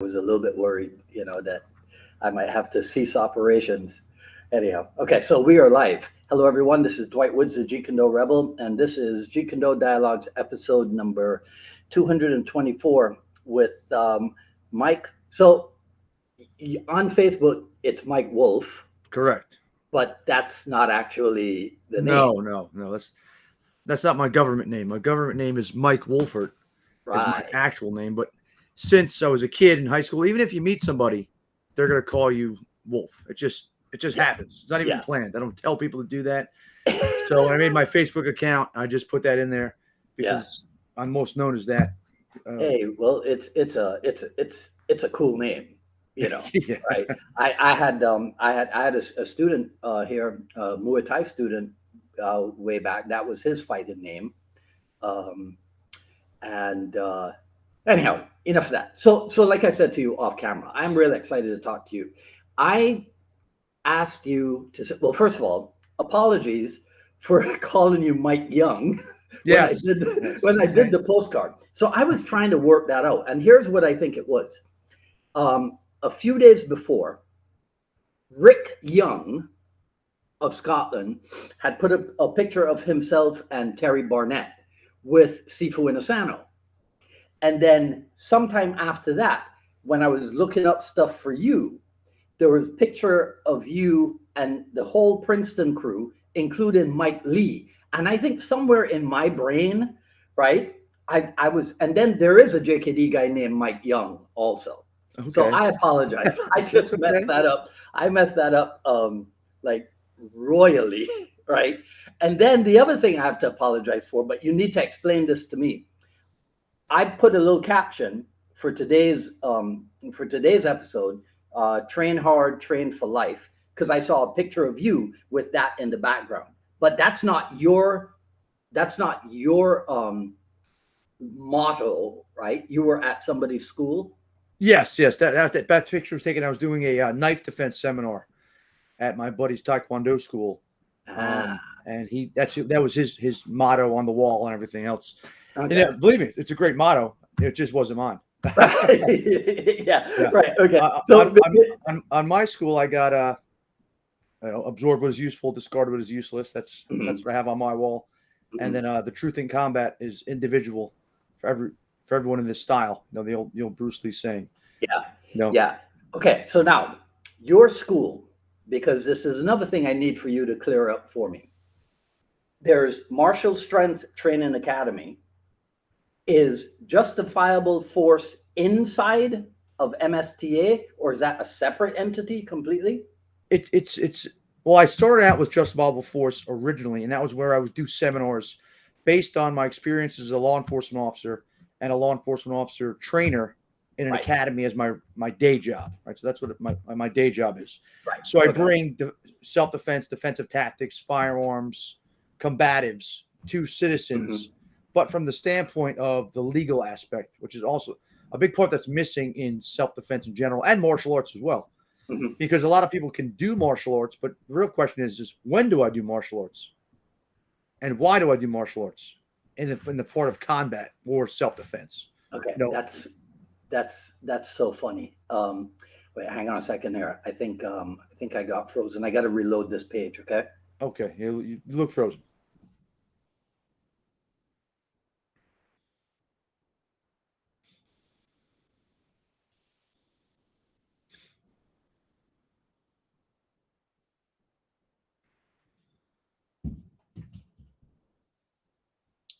was a little bit worried, that I might have to cease operations. Anyhow, okay, so we are live. Hello, everyone. This is Dwight Woods, the Jeet Kune Rebel, and this is Jeet Kune Dialogues episode number 224 with Mike. So on Facebook, it's Mike Wolf, Correct. but that's not actually the name, No. That's not my government name. My government name is Mike Wolfert, is my right? actual name. But since I was a kid in high school, even if you meet somebody, they're gonna call you Wolf. It just Yeah, happens. It's not even yeah. planned. I don't tell people to do that. So when I made my Facebook account, I just put that in there Yeah. because I'm most known as that. Uh, Hey, well, it's a cool name, yeah. right? I had a student here, Muay Thai student, way back. That was his fighting name. Um, and anyhow, enough of that. So like I said to you off camera, I'm really excited to talk to you. I asked you to say, well, first of all, apologies for calling you Mike Young when I Yes. did Yes. when I did Okay. the postcard. So I was trying to work that out, and here's what I think it was. A few days before, Rick Young of Scotland had put a picture of himself and Terry Barnett with Sifu Inosano. And then sometime after that, when I was looking up stuff for you, there was a picture of you and the whole Princeton crew, including Mike Lee. And I think somewhere in my brain, right, I was, and then there is a JKD guy named Mike Young also. So Okay. I apologize. I That's just messed okay. that up. I messed that up like royally, right? And then the other thing I have to apologize for, but you need to explain this to me. I put a little caption for today's episode, train hard, train for life, because I saw a picture of you with that in the background. But that's not your motto, right? You were at somebody's school. Yes. That picture was taken. I was doing a knife defense seminar at my buddy's taekwondo school, Ah, and that was his motto on the wall and everything else. And okay. believe me, it's a great motto. It just wasn't mine. Yeah, Yeah. right. Okay. Uh, So on my school, I got absorb what is useful, discard what is useless. That's mhm, what I have on my wall. And mhm. then the truth in combat is individual for everyone in this style. The old Bruce Lee saying. Yeah, You know, yeah. Okay, so now your school, because this is another thing I need for you to clear up for me. There's Martial Strength Training Academy. Is justifiable force inside of MSTA, or is that a separate entity completely? it's well, I started out with Just Bible Force originally, and that was where I would do seminars based on my experience as a law enforcement officer and a law enforcement officer trainer in an Right, academy as my day job. Right, so that's what my day job is. right. So I Okay. bring self defense, defensive tactics, firearms, combatives to Hmm. citizens, but from the standpoint of the legal aspect, which is also a big part that's missing in self defense in general and martial arts as well, Hmm. because a lot of people can do martial arts, but the real question is when do I do martial arts and why do I do martial arts in the part of combat or self defense? Okay, You know, that's so funny. Wait, hang on a second here. I think I got frozen. I got to reload this page. Okay. okay, you look frozen.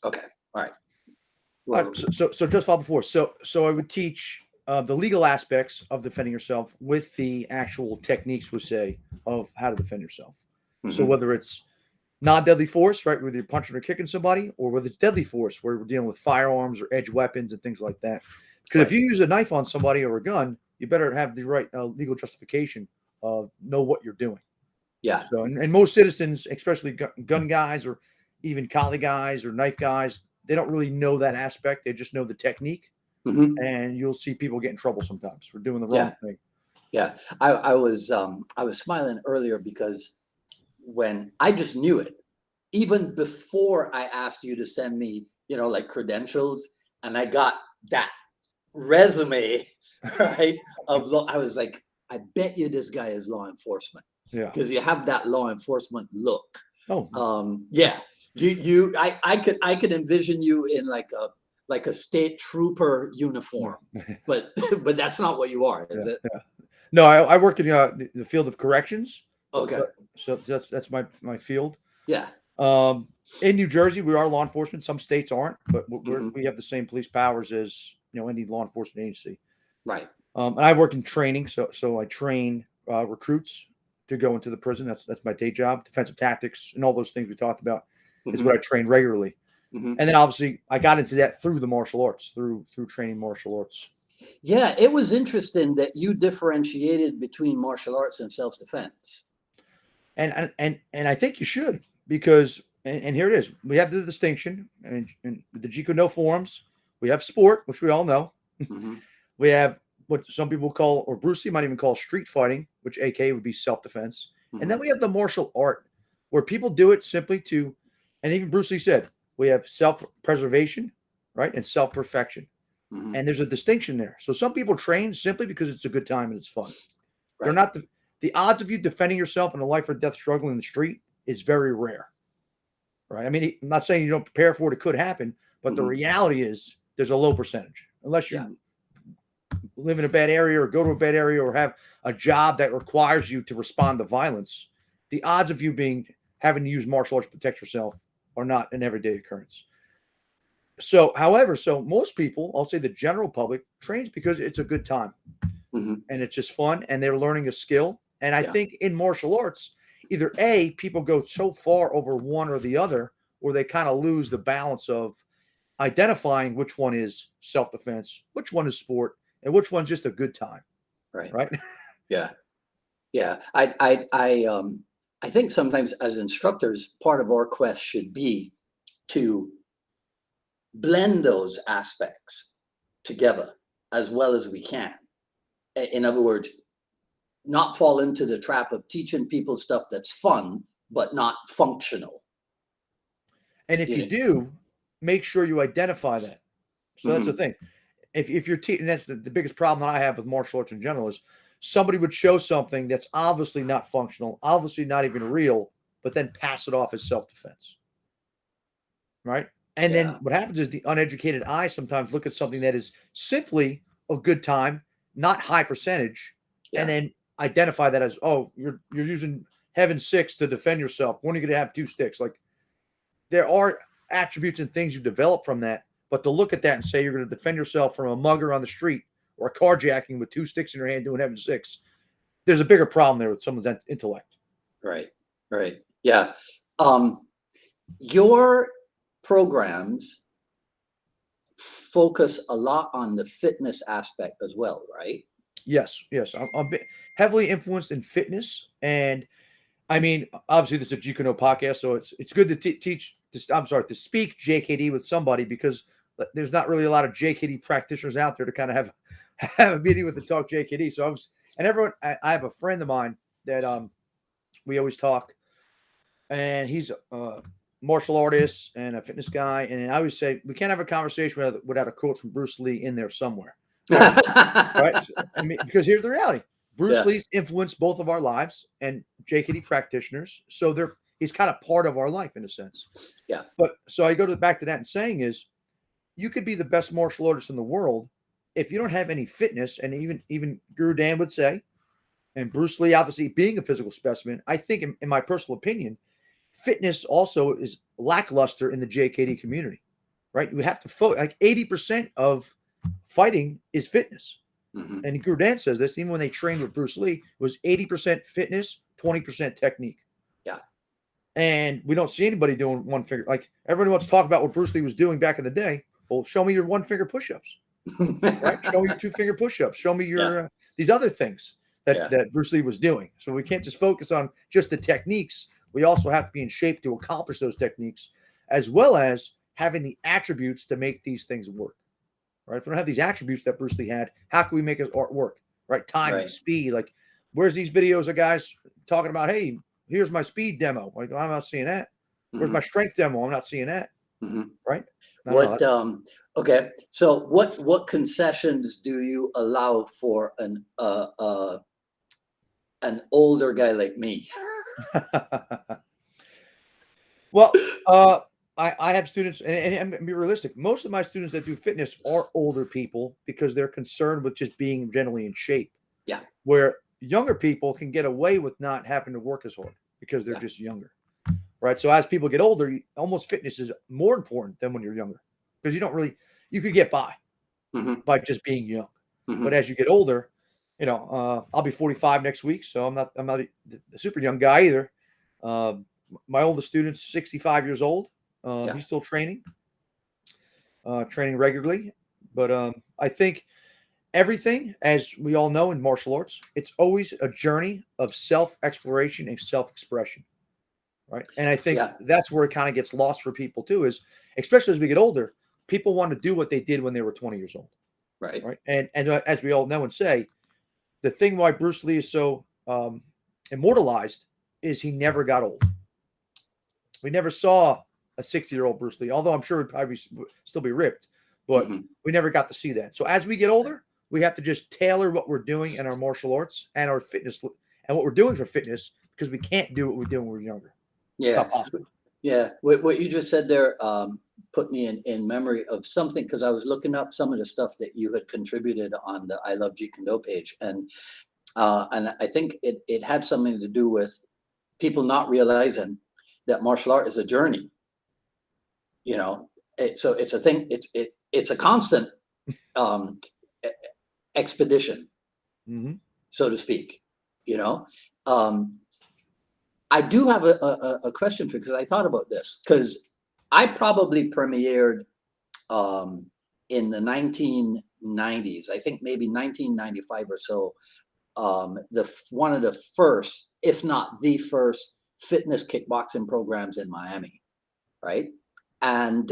Okay. All right. Well, So just far before, so I would teach the legal aspects of defending yourself with the actual techniques, we say, of how to defend yourself. So mhm, whether it's non-deadly force, right, whether you're punching or kicking somebody, or whether it's deadly force, where we're dealing with firearms or edge weapons and things like that. Because if right. you use a knife on somebody or a gun, you better have the right legal justification of know what you're doing. Yeah. So, and most citizens, especially gun guys or even collie guys or knife guys, they don't really know that aspect. They just know the technique, Hmm. and you'll see people get in trouble sometimes for doing the Yeah. wrong thing. Yeah. I was smiling earlier because when I just knew it, even before I asked you to send me, like credentials, and I got that resume right? I was like, I bet you this guy is law enforcement Yeah. because you have that law enforcement look. Oh, Yeah, I could envision you in like a state trooper yeah. uniform, but but that's not what you are, is Yeah. it? Yeah. No, I work in the field of corrections. Okay, So that's my field. yeah. Um, in New Jersey, we are law enforcement. Some states aren't, but Hmm. we have the same police powers as any law enforcement agency. Right. And I work in training, so I train recruits to go into the prison. That's my day job. Defensive tactics and all those things we talked about is Hmm. what I train regularly. Hmm. And then obviously I got into that through the martial arts, through training martial arts. Yeah, it was interesting that you differentiated between martial arts and self-defense. And I think you should because and here it is. We have the distinction and the Jeet Kune no forms. We have sport, which we all know. Hmm. We have what some people call, or Bruce Lee might even call, street fighting, which AK would be self-defense. And then Hmm. we have the martial art, where people do it simply to, and even Bruce Lee said, we have self-preservation, right, and self-perfection. Hmm. And there's a distinction there. So some people train simply because it's a good time and it's fun. They're Right. not the odds of you defending yourself in a life or death struggle in the street is very rare, right? I mean, I'm not saying you don't prepare for it; it could happen, but the Hmm. reality is there's a low percentage, unless Yeah. you live in a bad area or go to a bad area or have a job that requires you to respond to violence. The odds of you having to use martial arts to protect yourself are not an everyday occurrence. So, however, most people, I'll say the general public, trains because it's a good time Hmm. and it's just fun and they're learning a skill. And I Yeah. think in martial arts, either A, people go so far over one or the other, or they kind of lose the balance of identifying which one is self defense, which one is sport, and which one's just a good time, Right. right? Yeah. Yeah. I think sometimes as instructors, part of our quest should be to blend those aspects together as well as we can. In other words, not fall into the trap of teaching people stuff that's fun but not functional. And if You you know. do, make sure you identify that. So that's the Hmm. thing. If you're teaching, that's the biggest problem that I have with martial arts in general is somebody would show something that's obviously not functional, obviously not even real, but then pass it off as self defense, right? And then Yeah. what happens is the uneducated eye sometimes look at something that is simply a good time, not high percentage, and Yeah. then identify that as, oh, you're using heaven six to defend yourself. When are you going to have two sticks? Like there are attributes and things you develop from that, but to look at that and say you're going to defend yourself from a mugger on the street or a carjacking with two sticks in your hand doing heaven six, there's a bigger problem there with someone's intellect. Right. Right. Yeah. Um, your programs focus a lot on the fitness aspect as well, right? Yes, yes, I'm heavily influenced in fitness, and I mean, obviously, this is a Jeet Kune podcast, so it's good to teach. I'm sorry, to speak JKD with somebody because there's not really a lot of JKD practitioners out there to kind of have a meeting with and talk JKD. So and everyone, I have a friend of mine that we always talk, and he's a martial artist and a fitness guy, and I always say we can't have a conversation without a quote from Bruce Lee in there somewhere, right? Right? I mean, because here's the reality. Bruce Yeah. Lee's influenced both of our lives and JKD practitioners. So he's kind of part of our life in a sense. Yeah. But so I go back to that and saying is you could be the best martial artist in the world if you don't have any fitness, and even Guru Dan would say, and Bruce Lee obviously being a physical specimen, I think in my personal opinion, fitness also is lackluster in the JKD community. Right? We have to focus like 80% of fighting is fitness. Hmm. And Guru Dan says this, even when they trained with Bruce Lee, was 80% fitness, 20% technique. Yeah. And we don't see anybody doing one finger. Like everybody wants to talk about what Bruce Lee was doing back in the day. Well, show me your one finger push-ups, right? Show me your two finger push-ups. Show me Yeah. your these other things Yeah. that Bruce Lee was doing. So we can't just focus on just the techniques. We also have to be in shape to accomplish those techniques, as well as having the attributes to make these things work. Right? If we don't have these attributes that Bruce Lee had, how can we make his art work? Right? Timing, Right. speed. Like, where's these videos of guys talking about, hey, here's my speed demo? Like, I'm not seeing that. Where's Hmm. my strength demo? I'm not seeing that. Mhm. right? I don't know. What, okay, so what concessions do you allow for an older guy like me? Well, I have students, and be realistic. Most of my students that do fitness are older people because they're concerned with just being generally in shape. Yeah, Where younger people can get away with not having to work as hard because they're yeah. just younger, right? So as people get older, almost fitness is more important than when you're younger because you could get Mhm, by just being young, but mhm. as you get older, I'll be 45 next week, so I'm not a super young guy either. Um, my oldest student's 65 years old. Yeah, He's still training regularly, but I think everything, as we all know in martial arts, it's always a journey of self exploration and self expression, right? And I think yeah, that's where it kind of gets lost for people too, is especially as we get older, people want to do what they did when they were 20 years old, right. right? And as we all know and say, the thing why Bruce Lee is so immortalized is he never got old. We never saw a 60-year-old Bruce Lee, although I'm sure he'd probably still be ripped, but Mhm. we never got to see that. So as we get older, we have to just tailor what we're doing in our martial arts and our fitness and what we're doing for fitness because we can't do what we did when we were younger. It's Yeah, not possible. yeah. What you just said there, put me in memory of something because I was looking up some of the stuff that you had contributed on the I Love Jeet Kune page, and I think it had something to do with people not realizing that martial art is a journey. You know, so it's a thing. It's a constant um, e- expedition, Hmm. so to speak. You know, um, I do have a question for you because I thought about this because I probably premiered um, in the 1990s. I think maybe 1995 or so. The one of the first, if not the first, fitness kickboxing programs in Miami, right? And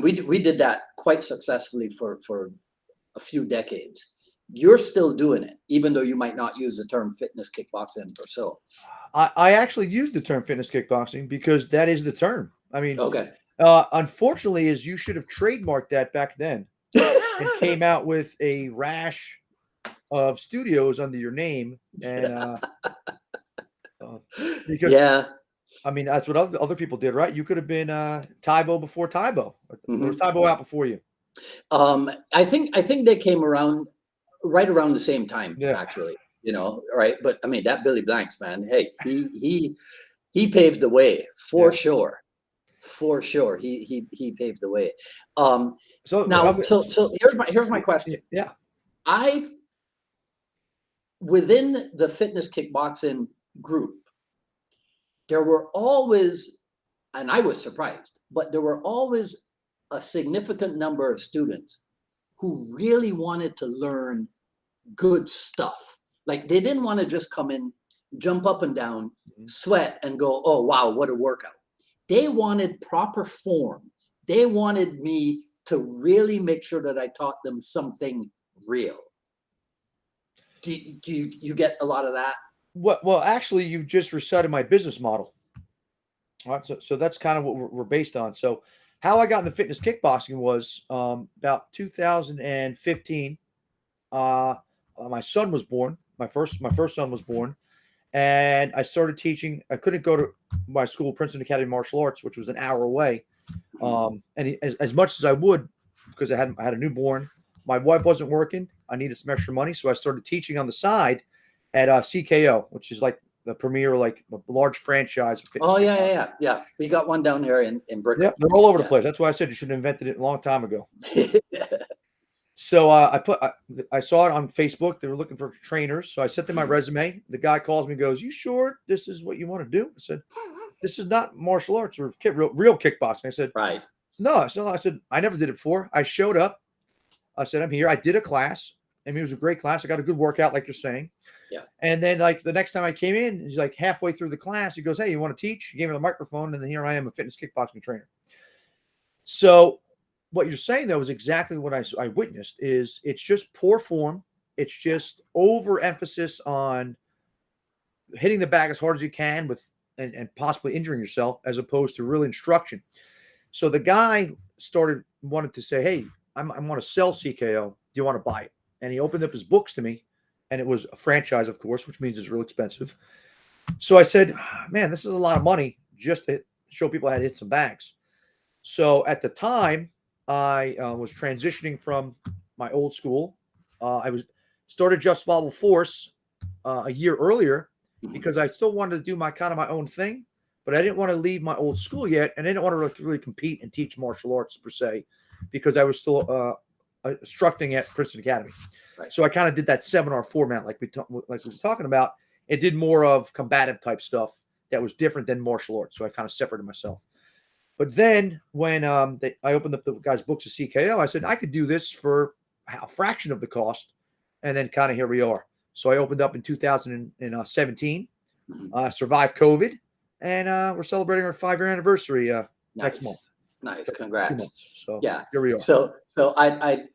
we did that quite successfully for a few decades. You're still doing it, even though you might not use the term fitness kickboxing or so. I actually use the term fitness kickboxing because that is the term. I mean, Okay. unfortunately, is you should have trademarked that back then and came out with a rash of studios under your name, and uh, because Yeah. I mean, that's what other people did, right? You could have been Tybo before Tybo. Or was Mhm. Tybo out before you? I think they came around right around the same time, Yeah. actually. Right? But I mean, that Billy Blanks, man. Hey, he paved the way for Yeah. sure, for sure. He paved the way. Um, So, now, so here's my question. yeah. I Within the fitness kickboxing group, there were always, and I was surprised, but there were always a significant number of students who really wanted to learn good stuff. Like they didn't want to just come in, jump up and down, Mhm. sweat, and go, oh, wow, what a workout. They wanted proper form. They wanted me to really make sure that I taught them something real. Do you get a lot of that? Well, actually, you've just recited my business model. All right, so that's kind of what we're based on. So, how I got into fitness kickboxing was about 2015. My son was born. My first son was born, and I started teaching. I couldn't go to my school, Princeton Academy of Martial Arts, which was an hour away. Mhm. As much as I would, because I had a newborn, my wife wasn't working. I needed some extra money, so I started teaching on the side at CKO, which is like the premier, like a large franchise of fitness Oh, yeah, yeah, kickboxing. yeah, yeah. We got one down here in Yeah, Brickell. they're all over the Yeah. place. That's why I said you should have invented it a long time ago. So I saw it on Facebook. They were looking for trainers, so I sent them my resume. The guy calls me, and goes, "You sure this is what you want to do?" I said, "This is not martial arts or real kickboxing." I said, Right. "No." So I said, "I never did it before." I showed up. I said, "I'm here." I did a class. I mean, it was a great class. I got a good workout, like you're saying. Yeah. And then, like the next time I came in, he's like halfway through the class. He goes, "Hey, you want to teach?" He gave me the microphone, and then here I am, a fitness kickboxing trainer. So what you're saying though is exactly what I witnessed. Is it's just poor form. It's Yeah. just overemphasis on hitting the bag as hard as you can with and possibly injuring yourself as opposed to real instruction. So the guy wanted to say, hey, I want to sell CKO. Do you want to buy it? And he opened up his books to me, and it was a franchise, of course, which means it's real expensive. So I said, man, this is a lot of money just to show people how to hit some bags. So at the time, I was transitioning from my old school. I was started Just Volleyball Force a year earlier because I still wanted to do my own thing, but I didn't want to leave my old school yet, and I didn't want to really compete and teach martial arts per se, because I was still instructing at Princeton Academy. Right. So I kind of did that seminar format, like we were talking about. It did more of combative type stuff that was different than martial arts. So I kind of separated myself. But then when I opened up the guy's books of CKO, I said I could do this for a fraction of the cost, and then kind of here we are. So I opened up in 2017, survived COVID, and we're celebrating our 5-year anniversary next month. Nice, congrats. So yeah, here we are. So I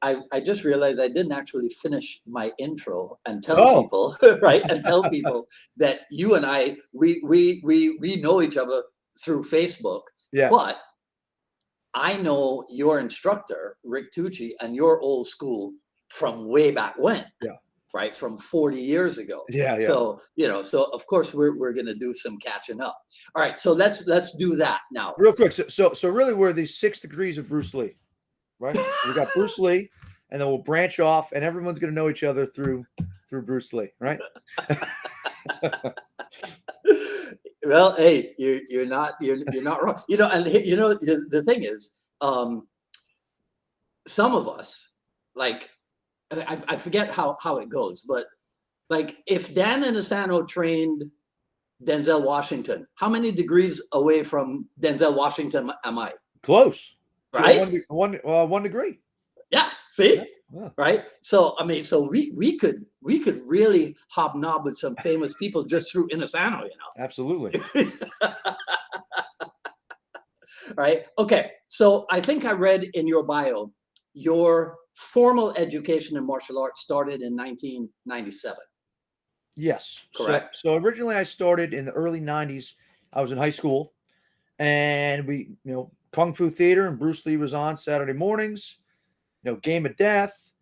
just realized I didn't actually finish my intro and tell people, right? And tell people that you and I we know each other through Facebook. Yeah. But I know your instructor, Rick Tucci, and your old school from way back when. Yeah. Right, from 40 years ago. Yeah. So so of course we're going to do some catching up. All right, so let's do that now. Real quick. So really, we're the 6 degrees of Bruce Lee, right? We got Bruce Lee, and then we'll branch off, and everyone's going to know each other through Bruce Lee, right? Well, hey, you're not wrong. And the thing is, some of us, like, I forget how it goes, but like if Dan Inosanto trained Denzel Washington, how many degrees away from Denzel Washington am I? Close, right? One degree. Yeah. See, yeah. Right. So I mean, so we could really hobnob with some famous people just through Inosanto, Absolutely. Right. Okay. So I think I read in your bio, your formal education in martial arts started in 1997. Yes. Correct. So originally I started in the early 90s. I was in high school, and we, Kung Fu Theater, and Bruce Lee was on Saturday mornings, Game of Death.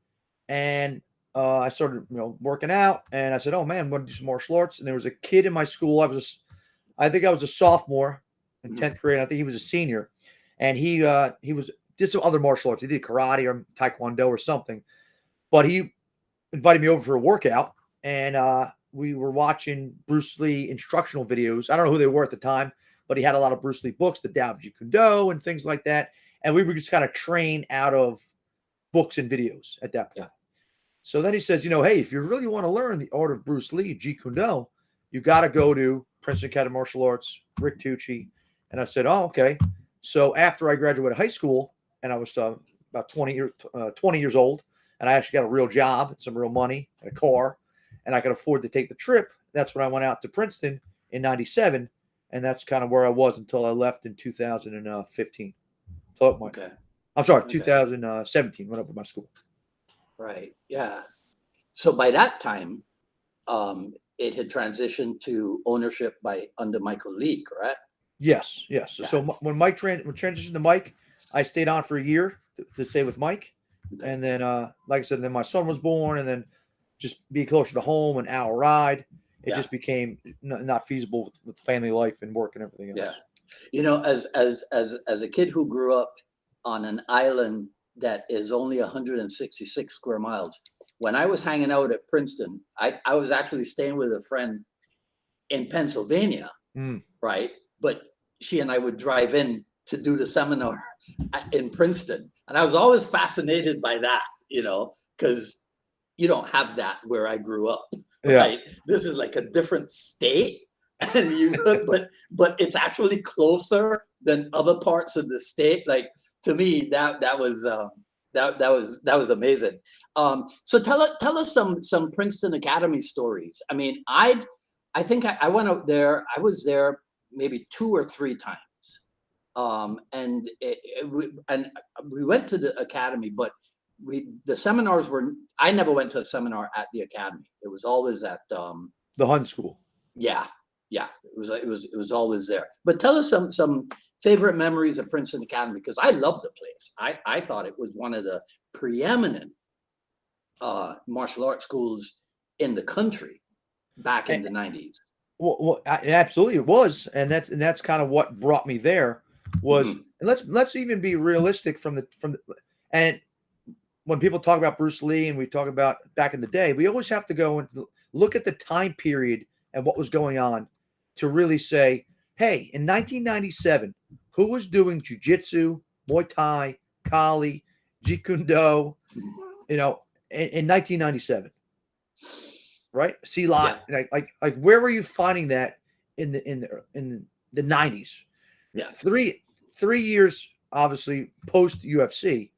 And I started, working out, and I said, oh man, I'm going to do some martial arts. And there was a kid in my school. I think I was a sophomore in 10th grade. I think he was a senior, and he did some other martial arts. He did karate or taekwondo or something, but he invited me over for a workout, and we were watching Bruce Lee instructional videos. I don't know who they were at the time, but he had a lot of Bruce Lee books, the Tao of Jeet Kune and things like that. And we were just kind of trained out of books and videos at that point. Yeah. So then he says, hey, if you really want to learn the art of Bruce Lee, Jeet Kune, you got to go to Princeton Academy of Martial Arts, Rick Tucci. And I said, oh, okay. So after I graduated high school, and I was about 20 years old, and I actually got a real job, some real money, and a car, and I could afford to take the trip. That's when I went out to Princeton in 97, and that's kind of where I was until I left in 2015. Okay. I'm sorry, 2017, went up with my school. Right. Yeah. So by that time, it had transitioned to ownership under Michael Lee, correct? Yes. Yeah. So when Mike transitioned to Mike, I stayed on for a year to stay with Mike. Okay. And then, like I said, then my son was born, and then just be closer to home, an hour ride. It just became not feasible with family life and work and everything else. Yeah. As a kid who grew up on an island that is only 166 square miles, when I was hanging out at Princeton, I was actually staying with a friend in Pennsylvania, right? But she and I would drive in to do the seminar in Princeton. And I was always fascinated by that, because you don't have that where I grew up, right? This is like a different state, and but it's actually closer than other parts of the state. Like, to me, that was amazing. So tell us some Princeton Academy stories. I mean, I think I went out there. I was there maybe 2 or 3 times, and we went to the academy, but the seminars were. I never went to a seminar at the academy. It was always at the Hun School. Yeah, it was always there. But tell us some favorite memories of Princeton Academy, because I love the place. I thought it was one of the preeminent martial arts schools in the country back in the 90s. Absolutely, it was, and that's kind of what brought me there. Was Mhm. and let's even be realistic from the and when people talk about Bruce Lee and we talk about back in the day, we always have to go and look at the time period and what was going on to really say, hey, in 1997, who was doing jujitsu, Muay Thai, Kali, Jeet Kune Do, in 1997, right? Silat, Yeah, like where were you finding that in the 90s? yeah, Three years obviously post UFC,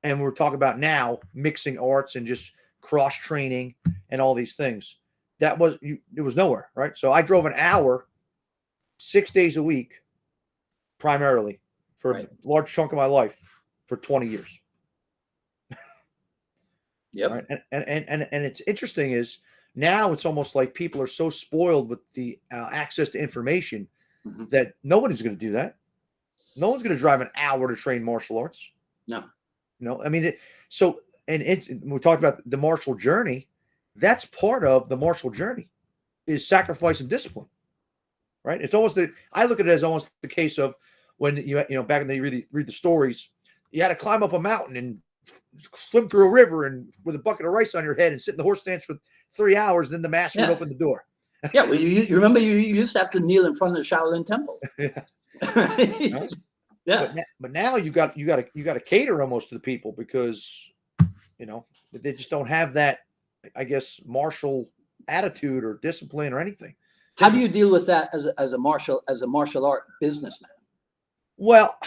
and we're talking about now mixing arts and just cross training and all these things. It was nowhere, right? So I drove an hour, 6 days a week, primarily for a right. large chunk of my life for 20 years. Yep. Right. And it's interesting is now it's almost like people are so spoiled with the access to information Mhm. that nobody's going to do that. No one's going to drive an hour to train martial arts. No. I mean, we talked about the martial journey. That's part of the martial journey is sacrifice and discipline, right? It's almost I look at it as almost the case of when back in the you read the stories, you had to climb up a mountain and swim through a river and with a bucket of rice on your head and sit in the horse stance for 3 hours. And then the master would Yeah. open the door. Yeah. Well, you remember you used to have to kneel in front of the Shaolin Temple. Yeah. Right? Yeah. But now you got to cater almost to the people because they just don't have that, I guess, martial attitude or discipline or anything. How do you deal with that as a martial art businessman? Well,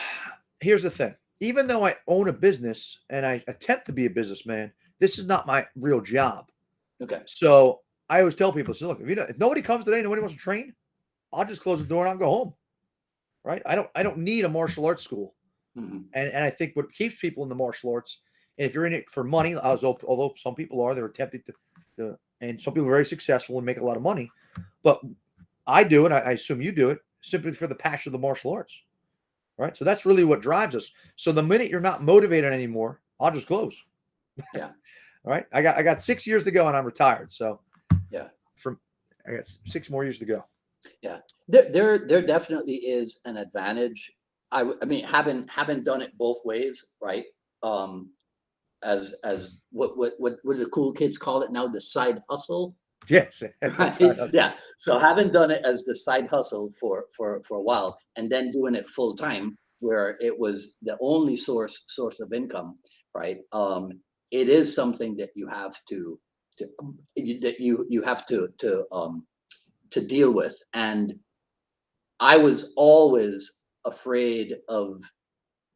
here's the thing. Even though I own a business and I attempt to be a businessman, this is not my real job. Okay. So I always tell people, so look, if nobody comes today, nobody wants to train, I'll just close the door and I'll go home. Right? I don't need a martial arts school. Mm-hmm. And I think what keeps people in the martial arts, and if you're in it for money, although some people are, they're attempting to and some people are very successful and make a lot of money. But I do it, I assume you do it, simply for the passion of the martial arts. Right. So that's really what drives us. So the minute you're not motivated anymore, I'll just close. Yeah. All right. I got 6 years to go and I'm retired. So yeah, I got 6 more years to go. Yeah. There definitely is an advantage. I mean, having done it both ways, right? As what do the cool kids call it now? The side hustle. Yes. Right? Yeah. So having done it as the side hustle for a while, and then doing it full time, where it was the only source of income, right? It is something that you have to deal with, and I was always afraid of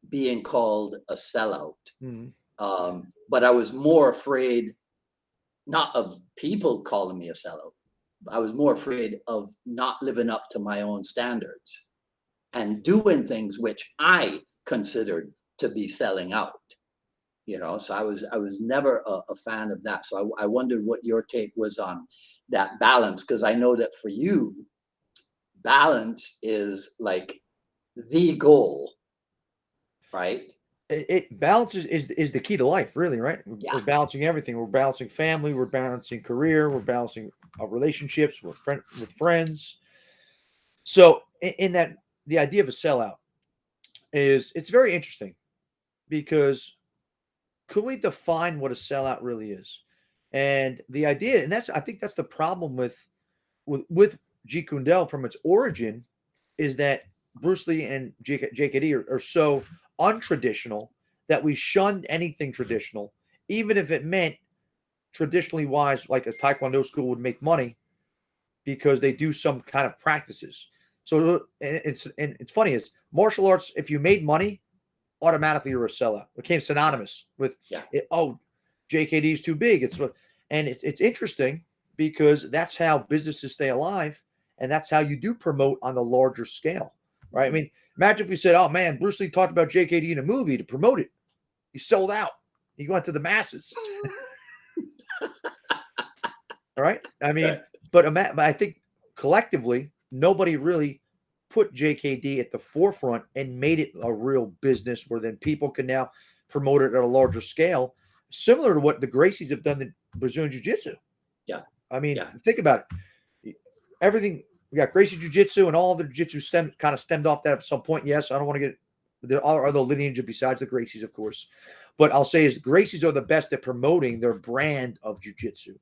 being called a sellout. Mhm. But I was more afraid not of people calling me a sellout. I was more afraid of not living up to my own standards and doing things which I considered to be selling out. So I was never a fan of that. So I wondered what your take was on that balance, because I know that for you, balance is like the goal, right? It balances is the key to life, really, right? Yeah. We're balancing everything. We're balancing family, we're balancing career, we're balancing relationships with friends. So in that, the idea of a sellout it's very interesting because could we define what a sellout really is? And the idea, and I think that's the problem with Jeet Kune Do from its origin, is that Bruce Lee and JKD are so untraditional that we shunned anything traditional, even if it meant traditionally wise, like a Taekwondo school would make money because they do some kind of practices. So it's funny is martial arts. If you made money, automatically you're a sellout. It became synonymous with JKD is too big. It's interesting because that's how businesses stay alive, and that's how you do promote on the larger scale, right? I mean, imagine if we said, "Oh man, Bruce Lee talked about JKD in a movie to promote it. He sold out. He went to the masses." All right. I mean, but I think collectively nobody really put JKD at the forefront and made it a real business where then people can now promote it at a larger scale, similar to what the Gracies have done in Brazilian Jiu-Jitsu. Yeah. I mean, Yeah. think about it. Everything, we got Gracie Jiu-Jitsu and all the Jiu-Jitsu kind of stemmed off that at some point. Yes, I don't want to get, there are other lineage besides the Gracies, of course. But I'll say is the Gracies are the best at promoting their brand of Jiu-Jitsu,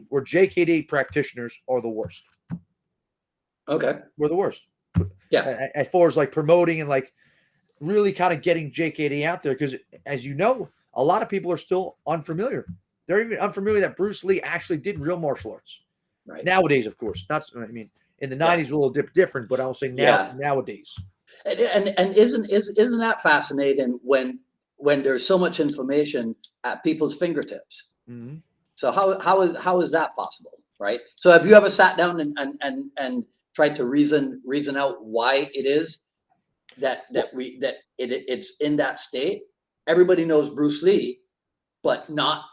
where JKD practitioners are the worst. Okay. We're the worst. Yeah. As far as like promoting and like really kind of getting JKD out there, because as you know, a lot of people are still unfamiliar. They're even unfamiliar that Bruce Lee actually did real martial arts. Right. Nowadays, of course, not. I mean, in the 90s, a little different, but I'll say nowadays. And isn't that fascinating when there's so much information at people's fingertips? Mm-hmm. So how is that possible, right? So have you ever sat down and tried to reason out why it is that it's in that state? Everybody knows Bruce Lee, but not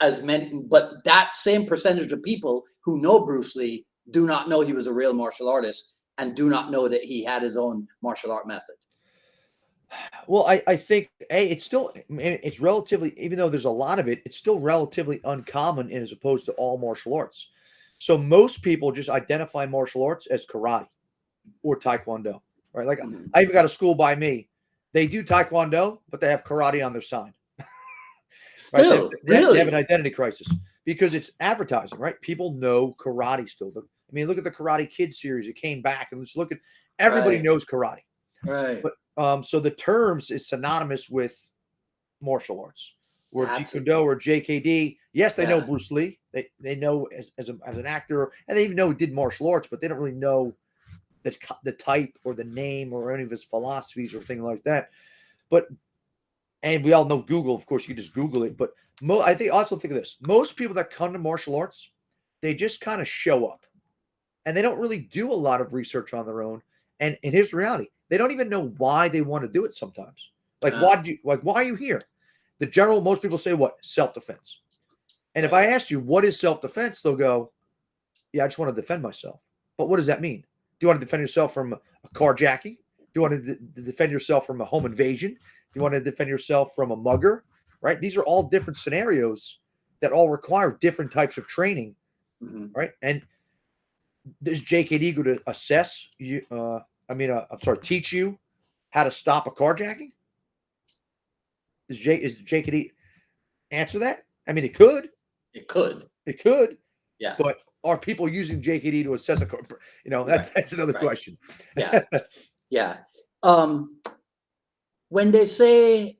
as many. But that same percentage of people who know Bruce Lee do not know he was a real martial artist and do not know that he had his own martial art method. Well, I think it's relatively, even though there's a lot of it, it's still relatively uncommon as opposed to all martial arts. So most people just identify martial arts as karate or taekwondo, right? Like I even got a school by me. They do taekwondo, but they have karate on their sign. Still, right? Really? They have an identity crisis because it's advertising, right? People know karate still. I mean, look at the Karate Kid series. It came back, and let's look at everybody knows karate. Right. But so the terms is synonymous with martial arts. Where Jeet Kune or JKD, yes, they know Bruce Lee. They know as an actor, and they even know he did martial arts, but they don't really know the type or the name or any of his philosophies or things like that. And we all know Google, of course, you can just Google it. But I also think of this: most people that come to martial arts, they just kind of show up, and they don't really do a lot of research on their own. And here's the reality: they don't even know why they want to do it. Sometimes, why are you here? Most people say what? Self-defense. And if I asked you what is self-defense, they'll go, yeah, I just want to defend myself. But what does that mean? Do you want to defend yourself from a carjacking? Do you want to defend yourself from a home invasion? Do you want to defend yourself from a mugger? Right? These are all different scenarios that all require different types of training. Right? And does JKD go to assess you? Teach you how to stop a carjacking? Is JKD answer that? I mean, it could. It could. Yeah. But are people using JKD to assess a car? That's another question. Yeah. Yeah. When they say,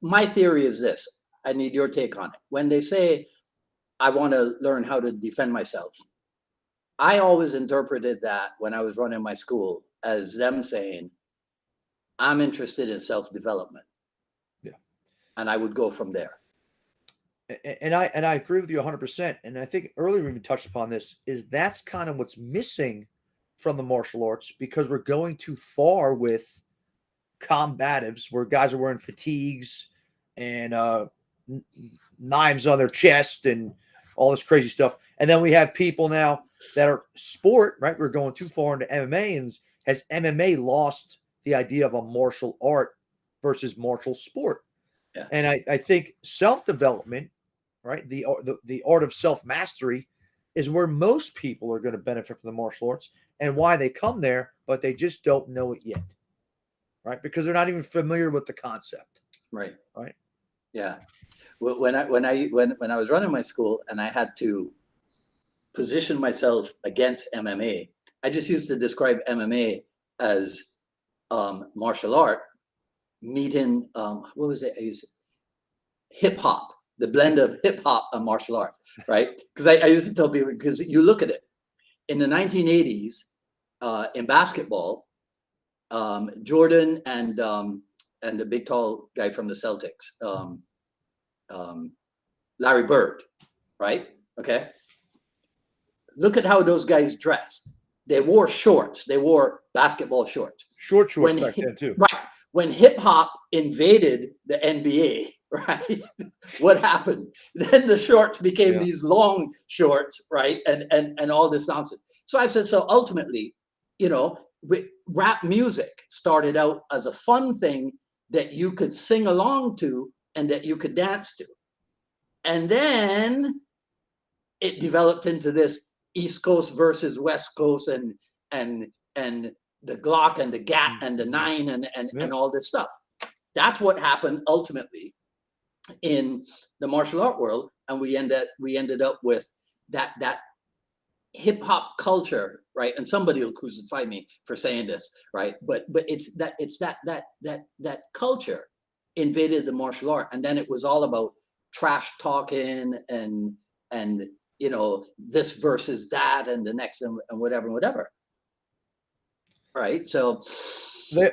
my theory is this, I need your take on it. When they say, I want to learn how to defend myself, I always interpreted that when I was running my school as them saying, I'm interested in self-development. Yeah. And I would go from there. And I agree with you 100%. And I think earlier we touched upon this, is that's kind of what's missing from the martial arts, because we're going too far with combatives where guys are wearing fatigues and knives on their chest and all this crazy stuff. And then we have people now that are sport, right? We're going too far into MMA, and has MMA lost the idea of a martial art versus martial sport? Yeah. And I think self-development, right? The art of self-mastery is where most people are going to benefit from the martial arts and why they come there, but they just don't know it yet. Right? Because they're not even familiar with the concept. Right. Right. Yeah. When I was running my school and I had to position myself against MMA, I just used to describe MMA as martial art meeting what was it? I used hip hop, the blend of hip hop and martial art, right? Because I used to tell people, because you look at it in the 1980s in basketball, Jordan and the big tall guy from the Celtics, Larry Bird, right? Okay. Look at how those guys dressed. They wore shorts. They wore basketball shorts. Short shorts back then too. Right. When hip hop invaded the NBA, right? What happened? Then the shorts became these long shorts, right? And all this nonsense. So I said, so ultimately, rap music started out as a fun thing that you could sing along to and that you could dance to. And then it developed into this East Coast versus West Coast and the Glock and the Gat and the 9 and all this stuff. That's what happened ultimately in the martial art world, and we ended up with that hip hop culture, right? And somebody will crucify me for saying this, right? But it's that culture invaded the martial art, and then it was all about trash talking and this versus that and the next and whatever. Right? So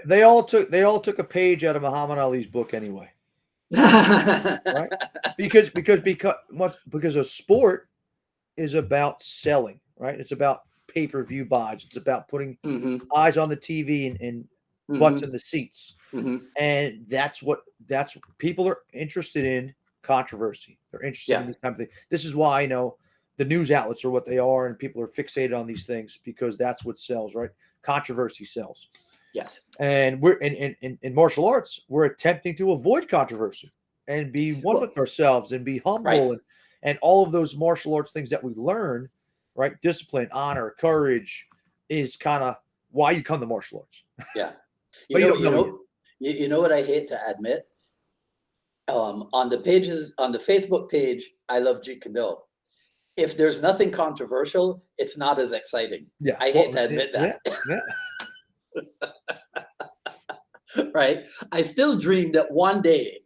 they all took a page out of Muhammad Ali's book anyway. Right? Because a sport is about selling, right? It's about pay-per-view buys. It's about putting eyes on the TV and butts in the seats. And that's what people are interested in. Controversy. They're interested in these kind of things. This is why I know the news outlets are what they are, and people are fixated on these things because that's what sells, right? Controversy sells. Yes. And we're in martial arts, we're attempting to avoid controversy and be one with ourselves and be humble, right? and all of those martial arts things that we learn, right? Discipline, honor, courage is kind of why you come to martial arts. Yeah. You know what I hate to admit? On the Facebook page, I love Jeet Kune. If there's nothing controversial, it's not as exciting. Yeah. I hate to admit that. Yeah. Right? I still dream that one day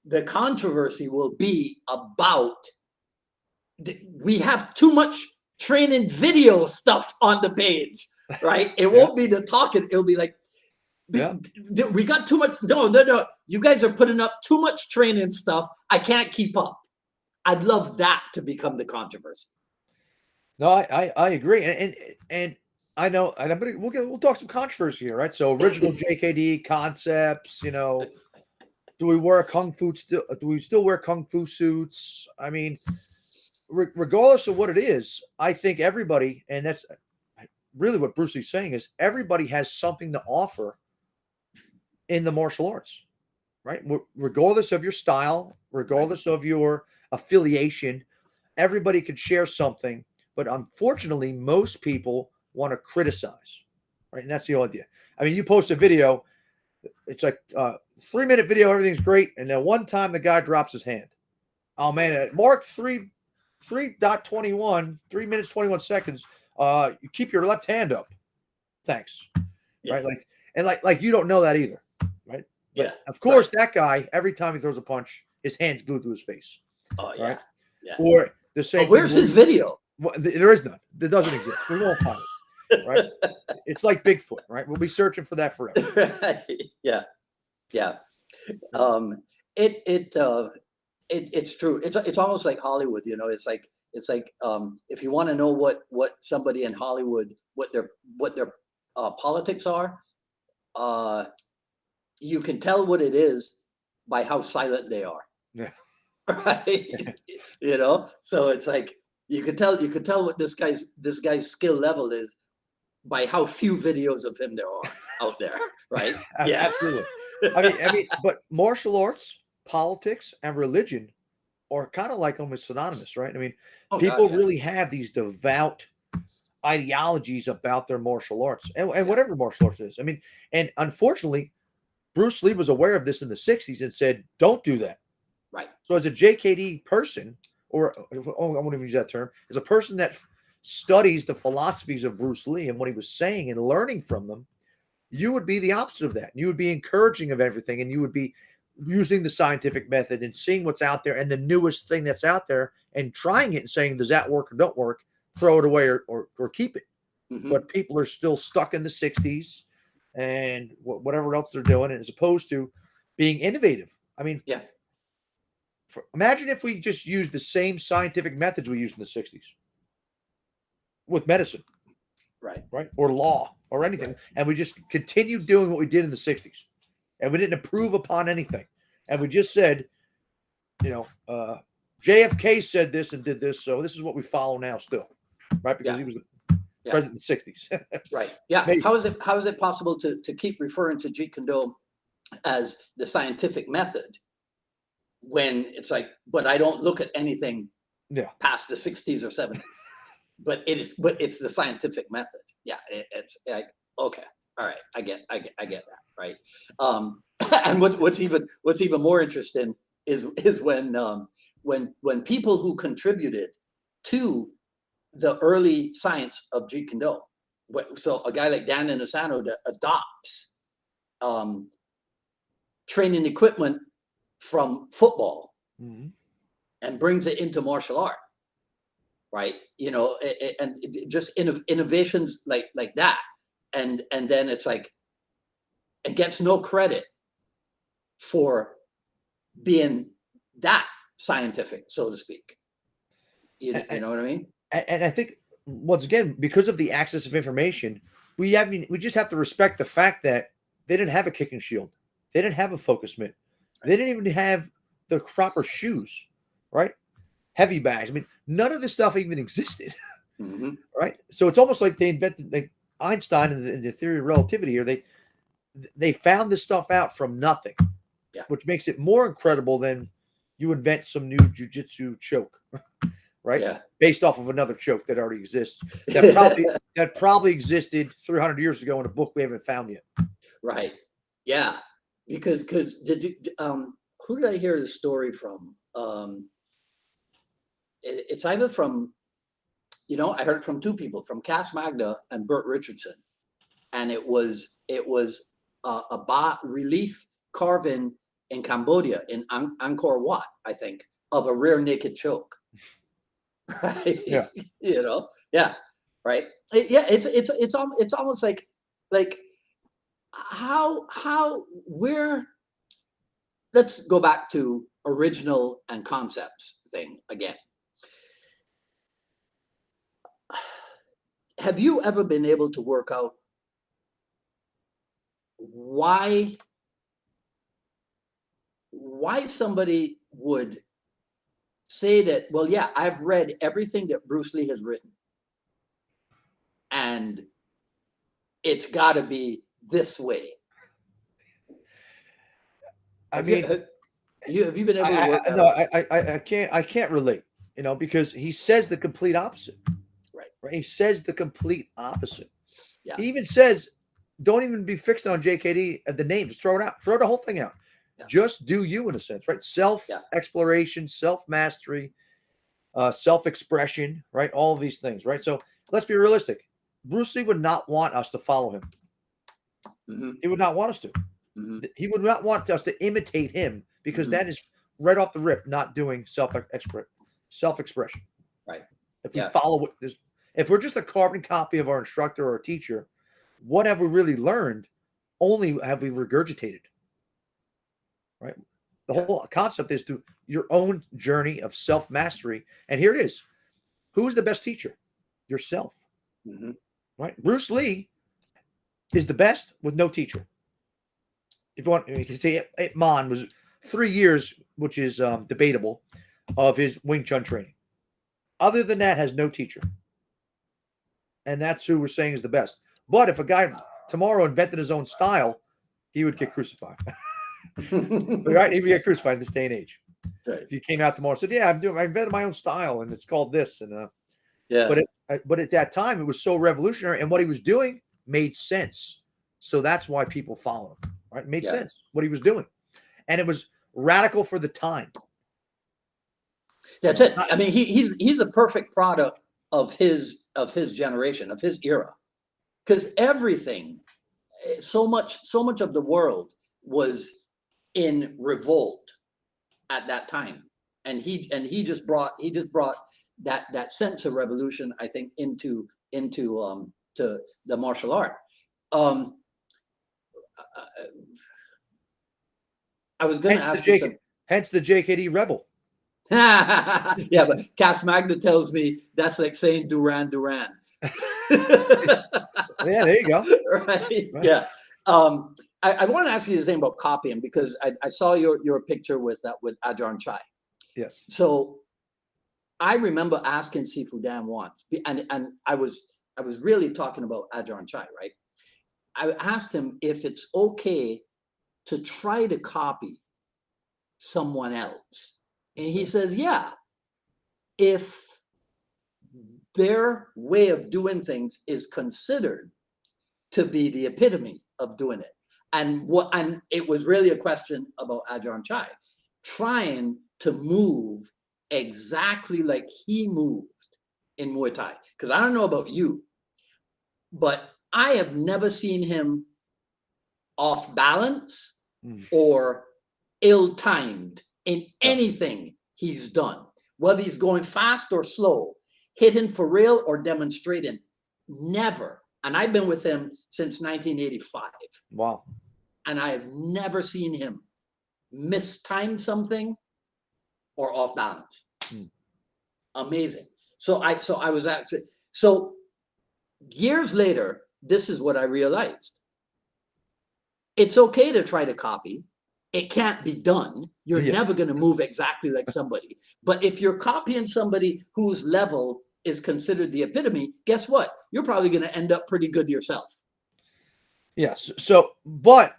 the controversy will be about we have too much training video stuff on the page, right? It won't be the talking. It'll be like, we got too much. No. You guys are putting up too much training stuff. I can't keep up. I'd love that to become the controversy. No, I agree. And I know, and we'll talk some controversy here, right? So original JKD concepts, do we wear kung fu still? Do we still wear kung fu suits? I mean, regardless of what it is, I think everybody, and that's really what Bruce Lee's saying, is everybody has something to offer in the martial arts, right? Regardless of your style, regardless of your affiliation, everybody could share something. But unfortunately, most people want to criticize, right? And that's the idea. I mean, you post a video, it's like 3-minute video, everything's great, and then one time the guy drops his hand. Oh man, Mark 3.21, 3 minutes 21 seconds. You keep your left hand up. Thanks. Yeah. Right? Like you don't know that either, right? But yeah. Of course, that guy, every time he throws a punch, his hand's glued to his face. Oh yeah. Right? Yeah. Or the same. Where's his video? Well, there is none. It doesn't exist. We won't find it. Right? It's like Bigfoot, right? We'll be searching for that forever. Yeah. It's true. It's almost like Hollywood. It's like if you want to know what somebody in Hollywood what their politics are, you can tell what it is by how silent they are. Yeah. Right. So it's like you could tell what this guy's skill level is by how few videos of him there are out there. Right. Yeah. Absolutely. I mean, but martial arts, politics, and religion are kind of like almost synonymous, right? I mean, people really have these devout ideologies about their martial arts and whatever martial arts is. I mean, and unfortunately, Bruce Lee was aware of this in the 60s and said, don't do that. Right. So as a JKD person, or I won't even use that term, as a person that studies the philosophies of Bruce Lee and what he was saying and learning from them, you would be the opposite of that. You would be encouraging of everything, and you would be using the scientific method and seeing what's out there and the newest thing that's out there and trying it and saying, does that work or don't work? Throw it away or keep it. Mm-hmm. But people are still stuck in the 60s and whatever else they're doing, as opposed to being innovative. I mean, yeah. Imagine if we just used the same scientific methods we used in the 60s with medicine. Right. Or law or anything. Right. And we just continued doing what we did in the 60s. And we didn't improve upon anything. And we just said, JFK said this and did this, so this is what we follow now still. Right? Because he was Yeah. present in the 60s. Right. Yeah. Maybe. How is it possible to keep referring to Jeet Kune as the scientific method when it's like, but I don't look at anything Yeah. past the 60s or 70s. But it's the scientific method. Yeah. It's like, okay. All right. I get that. Right. And what's even more interesting is when people who contributed to the early science of Jeet Kune, so a guy like Dan Inosanto that adopts training equipment from football Mhm. and brings it into martial art, right? You know, and just innovations like that, and then it's like it gets no credit for being that scientific, so to speak. You know what I mean? And I think once again, because of the access of information, we just have to respect the fact that they didn't have a kicking shield, they didn't have a focus mitt, they didn't even have the proper shoes, right? Heavy bags. I mean, none of this stuff even existed, Mm-hmm. right? So it's almost like they invented, like Einstein in the theory of relativity here. They found this stuff out from nothing, Yeah. which makes it more incredible than you invent some new jujitsu choke, right? Yeah. Based off of another choke that already exists, that probably existed 300 years ago in a book we haven't found yet. Right. Yeah. Because did you who did I hear the story from? It's either from, I heard it from two people, from Cass Magda and Burt Richardson, and it was a bas relief carving in Cambodia in Angkor Wat, I think, of a rear naked choke. Right. Yeah. Yeah. Right. Yeah. It's almost like how we're, let's go back to original and concepts thing again. Have you ever been able to work out why somebody would say that, well, yeah, I've read everything that Bruce Lee has written, and it's got to be this way? Have you been able to work that out? I can't relate, because he says the complete opposite. Right. He says the complete opposite. Yeah. He even says, don't even be fixed on JKD the name. Just throw it out. Throw the whole thing out. Yeah. Just do you, in a sense, right? Self-exploration, self-mastery, self-expression, right? All of these things, right? So let's be realistic. Bruce Lee would not want us to follow him. Mm-hmm. He would not want us to. Mm-hmm. He would not want us to imitate him, because Mm-hmm. that is right off the rip not doing self-expression. Right. If we follow this, if we're just a carbon copy of our instructor or our teacher, what have we really learned? Only have we regurgitated. Right. The whole concept is to your own journey of self-mastery. And here it is. Who is the best teacher? Yourself. Mm-hmm. Right. Bruce Lee is the best with no teacher. If you want, you can say Ip Man was 3 years, which is debatable, of his Wing Chun training. Other than that, has no teacher. And that's who we're saying is the best. But if a guy tomorrow invented his own style, he would get crucified. Right? He would get crucified in this day and age. Right. If you came out tomorrow and said, "Yeah, I invented my own style, and it's called this," and yeah. But at that time, it was so revolutionary, and what he was doing made sense. So that's why people follow him. Right? It made sense what he was doing, and it was radical for the time. That's it. I mean, he's a perfect product of his generation, of his era, because everything, so much of the world was in revolt at that time, and he just brought that sense of revolution, I think, into to the martial art. I was going to ask you something. Hence the JKD Rebel. Yeah, but Cass Magda tells me that's like saying Duran Duran. Yeah, there you go. Right. Yeah. I want to ask you the thing about copying, because I saw your picture with Ajahn Chai. Yes. So I remember asking Sifu Dan once, and I was I was really talking about Ajahn Chai, right? I asked him if it's okay to try to copy someone else. And he says, yeah, if their way of doing things is considered to be the epitome of doing it. And it was really a question about Ajahn Chai, trying to move exactly like he moved in Muay Thai. Because I don't know about you, but I have never seen him off balance or ill-timed in anything he's done, whether he's going fast or slow, hitting for real or demonstrating. Never. And I've been with him since 1985. Wow. And I have never seen him mistime something or off balance. Amazing. So I was actually, so years later, this is what I realized. It's okay to try to copy. It can't be done. You're never going to move exactly like somebody. But if you're copying somebody whose level is considered the epitome, guess what? You're probably going to end up pretty good yourself. Yes. So, but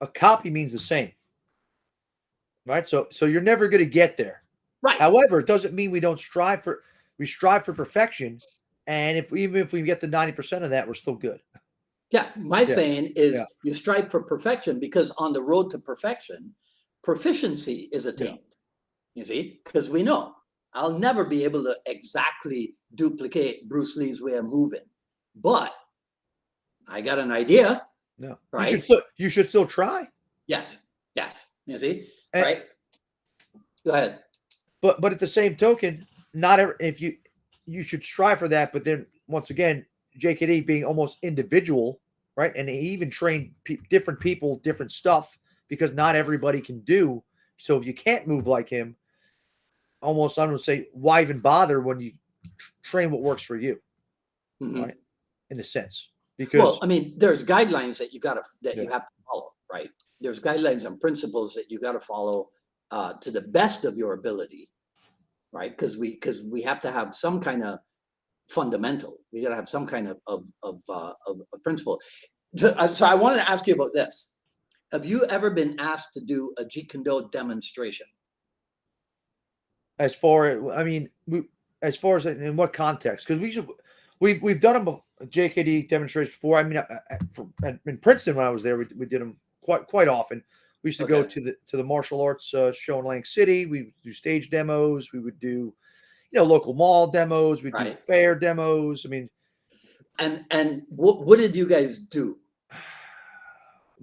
a copy means the same, right? So you're never going to get there. Right. However, it doesn't mean we strive for perfection. And even if we get the 90% of that, we're still good. Yeah. My saying is you strive for perfection because on the road to perfection, proficiency is attained. You see, because we know I'll never be able to exactly duplicate Bruce Lee's way of moving, but I got an idea. No, right? You should still try. Yes. You see, right? Go ahead. But at the same token, if you should strive for that. But then once again, JKD being almost individual, right? And he even trained different people, different stuff because not everybody can do. So if you can't move like him, almost I'm going to say, why even bother when you train what works for you, right? In a sense, because I mean, there's guidelines that you have to follow, right? There's guidelines and principles that you got to follow to the best of your ability, right? Because we have to have some kind of fundamental. We got to have some kind of principle. So I wanted to ask you about this. Have you ever been asked to do a Jeet Kune demonstration? As far as in what context? Because we've done them JKD demonstrations before. I mean, in Princeton when I was there, we did them quite often. We used to go to the martial arts show in Atlantic City. We would do stage demos. We would do local mall demos. We do fair demos. I mean, and what did you guys do?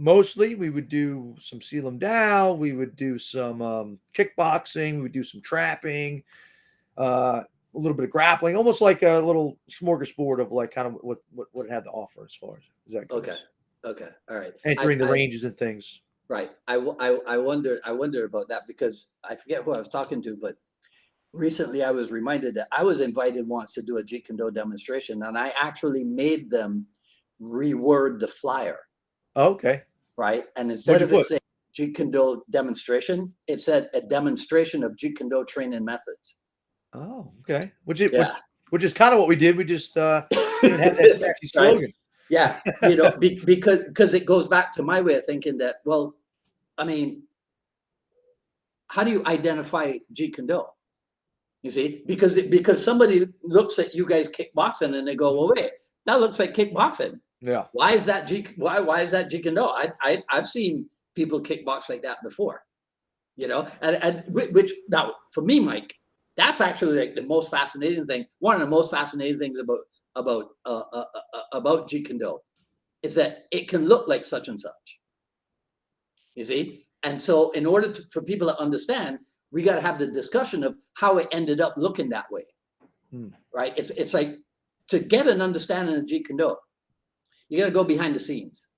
Mostly, we would do some seal them down. We would do some kickboxing. We would do some trapping, a little bit of grappling, almost like a little smorgasbord of like kind of what it had to offer as far as that goes. Okay, all right. Entering the ranges and things. Right. I wonder about that because I forget who I was talking to, but recently I was reminded that I was invited once to do a Jeet Kune demonstration, and I actually made them reword the flyer. Okay. Right. And instead of it saying Jeet Kune demonstration, it said a demonstration of Jeet Kune training methods. Oh, okay. Which is kind of what we did. We just didn't have that catchy slogan. Right? Yeah. Because it goes back to my way of thinking that, well, I mean, how do you identify Jeet Kune? You see, because somebody looks at you guys kickboxing and they go, well, wait, that looks like kickboxing. Yeah. Why is that why is that Jeet Kune? I've seen people kickbox like that before, and which now for me, Mike, that's actually like the most fascinating thing. One of the most fascinating things about Jeet Kune is that it can look like such and such. You see, and so in order for people to understand, we got to have the discussion of how it ended up looking that way, right? It's like to get an understanding of Jeet Kune. You got to go behind the scenes.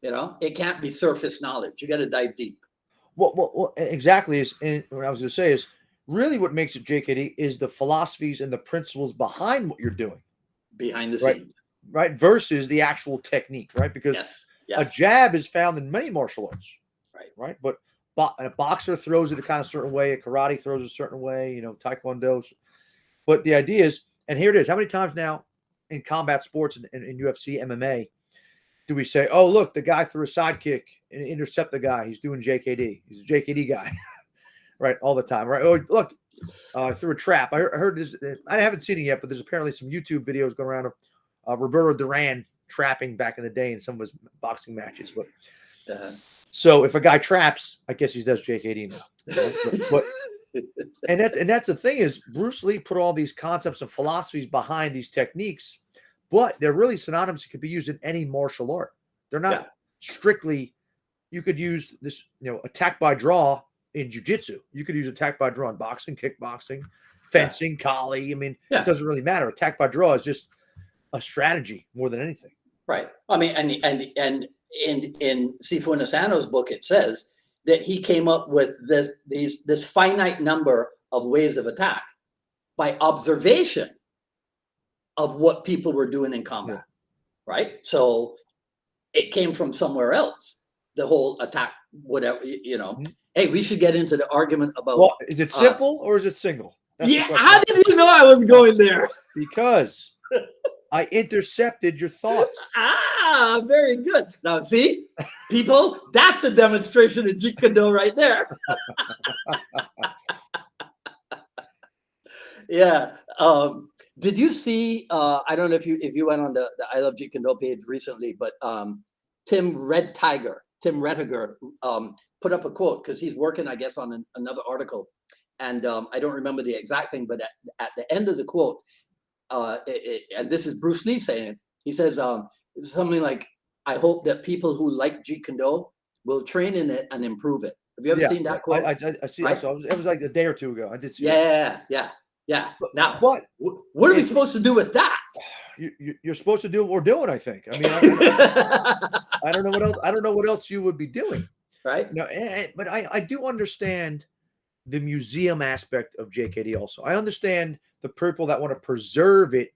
It can't be surface knowledge. You got to dive deep. Well, exactly. What I was going to say is really what makes it JKD is the philosophies and the principles behind what you're doing. Behind the scenes. Right. Versus the actual technique, right? Because a jab is found in many martial arts. Right. But a boxer throws it a kind of certain way. A karate throws it a certain way, Taekwondo. But the idea is And here it is. How many times now in combat sports and in UFC, MMA, do we say, oh, look, the guy threw a sidekick and intercept the guy. He's doing JKD. He's a JKD guy, right? All the time, right? Oh, look, threw a trap. I heard this. I haven't seen it yet, but there's apparently some YouTube videos going around of Roberto Duran trapping back in the day in some of his boxing matches. But so if a guy traps, I guess he does JKD now. But and that's the thing is Bruce Lee put all these concepts and philosophies behind these techniques, but they're really synonymous. It could be used in any martial art. They're not strictly. You could use this, attack by draw in jiu-jitsu. You could use attack by draw in boxing, kickboxing, fencing, kali. I mean, it doesn't really matter. Attack by draw is just a strategy more than anything. Right. I mean, and in Sifu Nasano's book, it says that he came up with this finite number of ways of attack by observation of what people were doing in combat. Right. So it came from somewhere else. The whole attack, whatever, Hey, we should get into the argument about. Well, is it simple or is it single? That's how did you know I was going there? Because I intercepted your thoughts. Very good. Now, see, people, that's a demonstration of Jeet Kune right there. Yeah. Did you see? I don't know if you went on the I Love Jeet Kune page recently, but Tim Retiger put up a quote because he's working, I guess, on another article, and I don't remember the exact thing, but at the end of the quote, and this is Bruce Lee saying it. He says something like, "I hope that people who like Jeet Kune will train in it and improve it." Have you ever seen that quote? I see. Right? So it was like a day or two ago. I did see. Yeah. Now, what are we supposed to do with that? You're supposed to do what we're doing. I think. I mean, I don't know what else. I don't know what else you would be doing. Right. No, but I do understand the museum aspect of JKD. Also, I understand the people that want to preserve it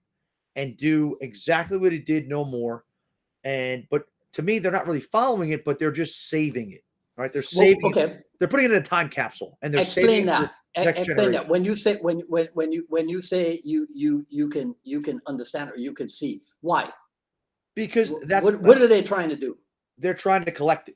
and do exactly what it did, no more. But to me, they're not really following it, but they're just saving it. Right? They're saving. Okay. They're putting it in a time capsule, and they're explain saving that. Explain generation. That when you say when you say you can understand or you can see why, because that's what are they trying to do? They're trying to collect it.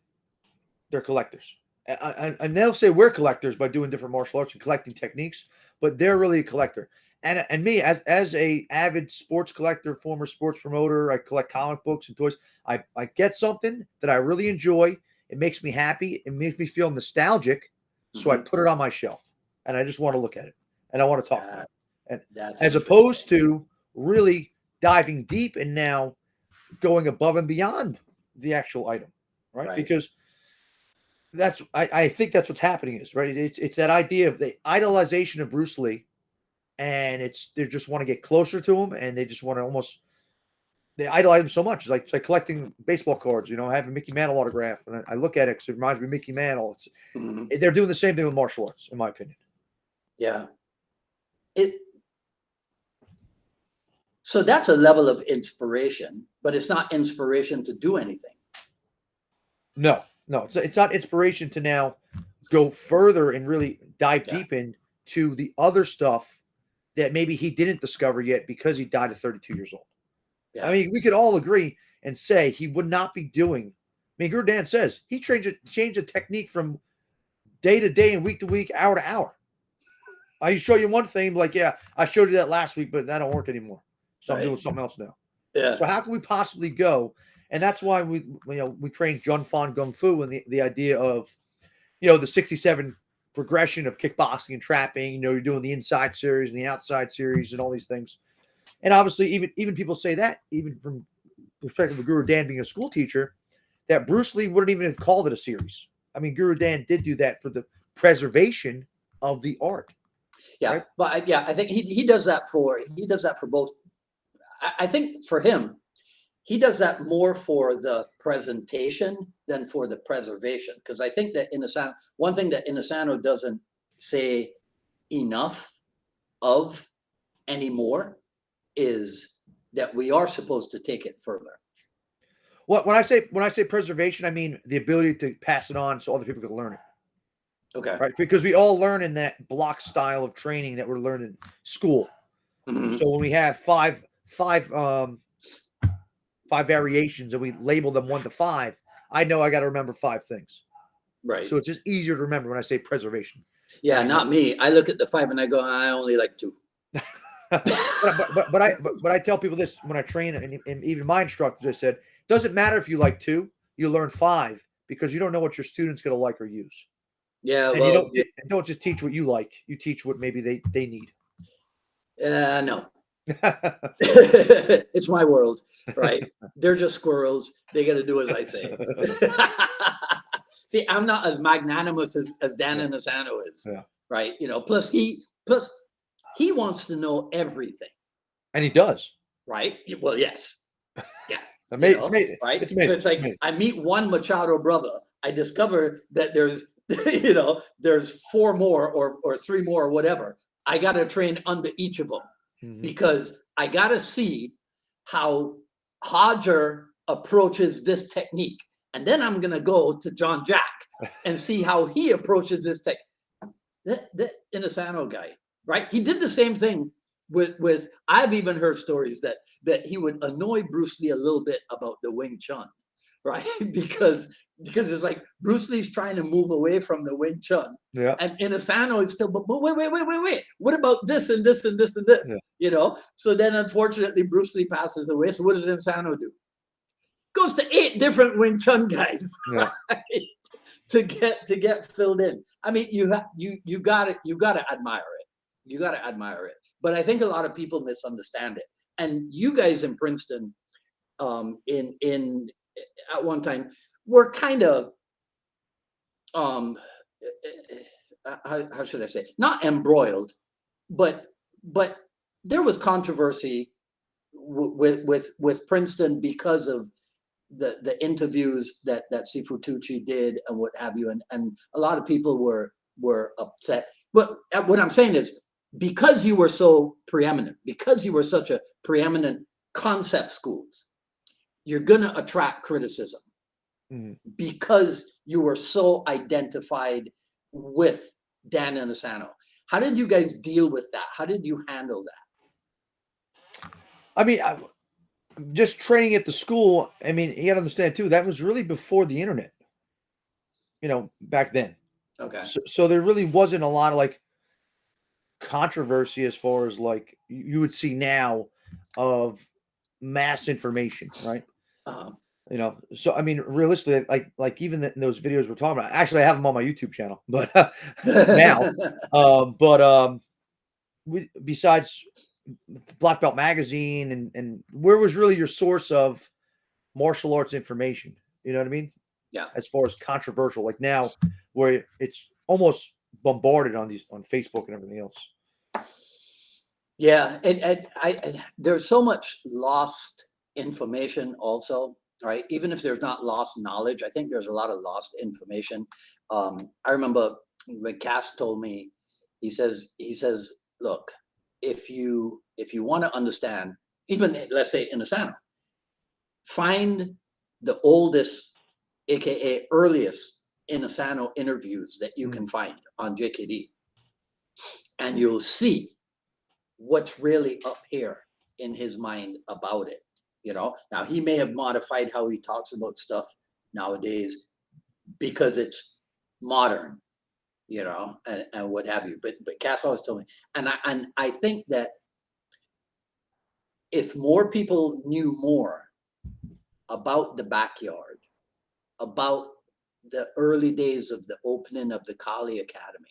They're collectors, and they'll say we're collectors by doing different martial arts and collecting techniques, but they're really a collector. And me as a avid sports collector, former sports promoter, I collect comic books and toys. I get something that I really enjoy. It makes me happy. It makes me feel nostalgic, so I put it on my shelf. And I just want to look at it, and I want to talk about it. And as opposed to really diving deep and now going above and beyond the actual item, right? Because I think that's what's happening is right. It's that idea of the idolization of Bruce Lee, and they just want to get closer to him, and they just want to they idolize him so much. It's like collecting baseball cards, having a Mickey Mantle autograph, and I look at it because it reminds me of Mickey Mantle. They're doing the same thing with martial arts, in my opinion. Yeah. So that's a level of inspiration, but it's not inspiration to do anything. No, it's not inspiration to now go further and really dive deep into the other stuff that maybe he didn't discover yet because he died at 32 years old. Yeah. I mean, we could all agree and say he would not be doing. I mean, Guru Dan says he changed the technique from day to day and week to week, hour to hour. I show you one thing, like, I showed you that last week, but that don't work anymore. So I'm doing something else now. Yeah. So how can we possibly go? And that's why we train Jun Fan Gung Fu and the idea of, the 67 progression of kickboxing and trapping. You're doing the inside series and the outside series and all these things. And obviously, even people say that, even from the perspective of Guru Dan being a school teacher, that Bruce Lee wouldn't even have called it a series. I mean, Guru Dan did do that for the preservation of the art. Yeah, right? But I think he does that for both. I think for him, he does that more for the presentation than for the preservation. Because I think that one thing that Inosanto doesn't say enough of anymore is that we are supposed to take it further. Well, when I say preservation, I mean the ability to pass it on so other people can learn it. Okay. Right, because we all learn in that block style of training that we're learning in school. Mhm. So when we have five variations and we label them 1 to 5, I know I got to remember 5 things. Right. So it's just easier to remember when I say preservation. Yeah, I mean, not me. I look at the 5 and I go, I only like 2. but I tell people this when I train, and even my instructors, I said, doesn't matter if you like 2, you learn 5 because you don't know what your student's going to like or use, Yeah, and you well, don't just teach what you like, you teach what maybe they need. no. It's my world, right? They're just squirrels. They got to do as I say. See, I'm not as magnanimous as Dan Yeah. Inosanto is, Yeah. right? Plus he wants to know everything, And he does. right? Well, yes, yeah, It's amazing. right. It's So amazing. it's like I meet one Machado brother, I discover that there's there's 4 more or 3 more or whatever. I got to train under each of them Mhm. because I got to see how Hodger approaches this technique. And then I'm going to go to John Jack and see how he approaches this technique. The Inosanto guy, right? He did the same thing with I've even heard stories that he would annoy Bruce Lee a little bit about the Wing Chun, right? because it's like Bruce Lee's trying to move away from the Wing Chun, Yeah. and Inosanto is still, but wait. What about this and this and this and this? Yeah. So then unfortunately Bruce Lee passes away. So what does Inosanto do? Goes to 8 different Wing Chun guys, Yeah. right? to get filled in. I mean, you got to admire it. You got to admire it. But I think a lot of people misunderstand it. And you guys in Princeton, in at one time, were kind of um, how should I say, not embroiled, but there was controversy with Princeton because of the interviews that Sifu Tucci did and what have you, and a lot of people were upset. But what I'm saying is, because you were so preeminent, because you were such a preeminent concept schools, you're gonna attract criticism Mhm. because you were so identified with Dan Inosanto. How did you guys deal with that? How did you handle that? I mean, just training at the school. I mean, you got to understand too. That was really before the internet. Back then. Okay. So there really wasn't a lot of like controversy as far as like you would see now of mass information, right? Uh, So I mean, realistically, like even in those videos we're talking about. Actually, I have them on my YouTube channel, but now, but besides Black Belt Magazine and where was really your source of martial arts information? You know what I mean? yeah. As far as controversial, like now, where it's almost bombarded on Facebook and everything else. Yeah, and there's so much lost information also, right? Even if there's not lost knowledge, I think there's a lot of lost information. I remember when Cass told me, he says, look, if you want to understand, even let's say Inosanto, find the oldest, aka earliest Inosanto interviews that you can find on JKD, and you'll see what's really up here in his mind about it. Now he may have modified how he talks about stuff nowadays because it's modern, and what have you. But Cass always told me, and I think that if more people knew more about the backyard, about the early days of the opening of the Kali Academy,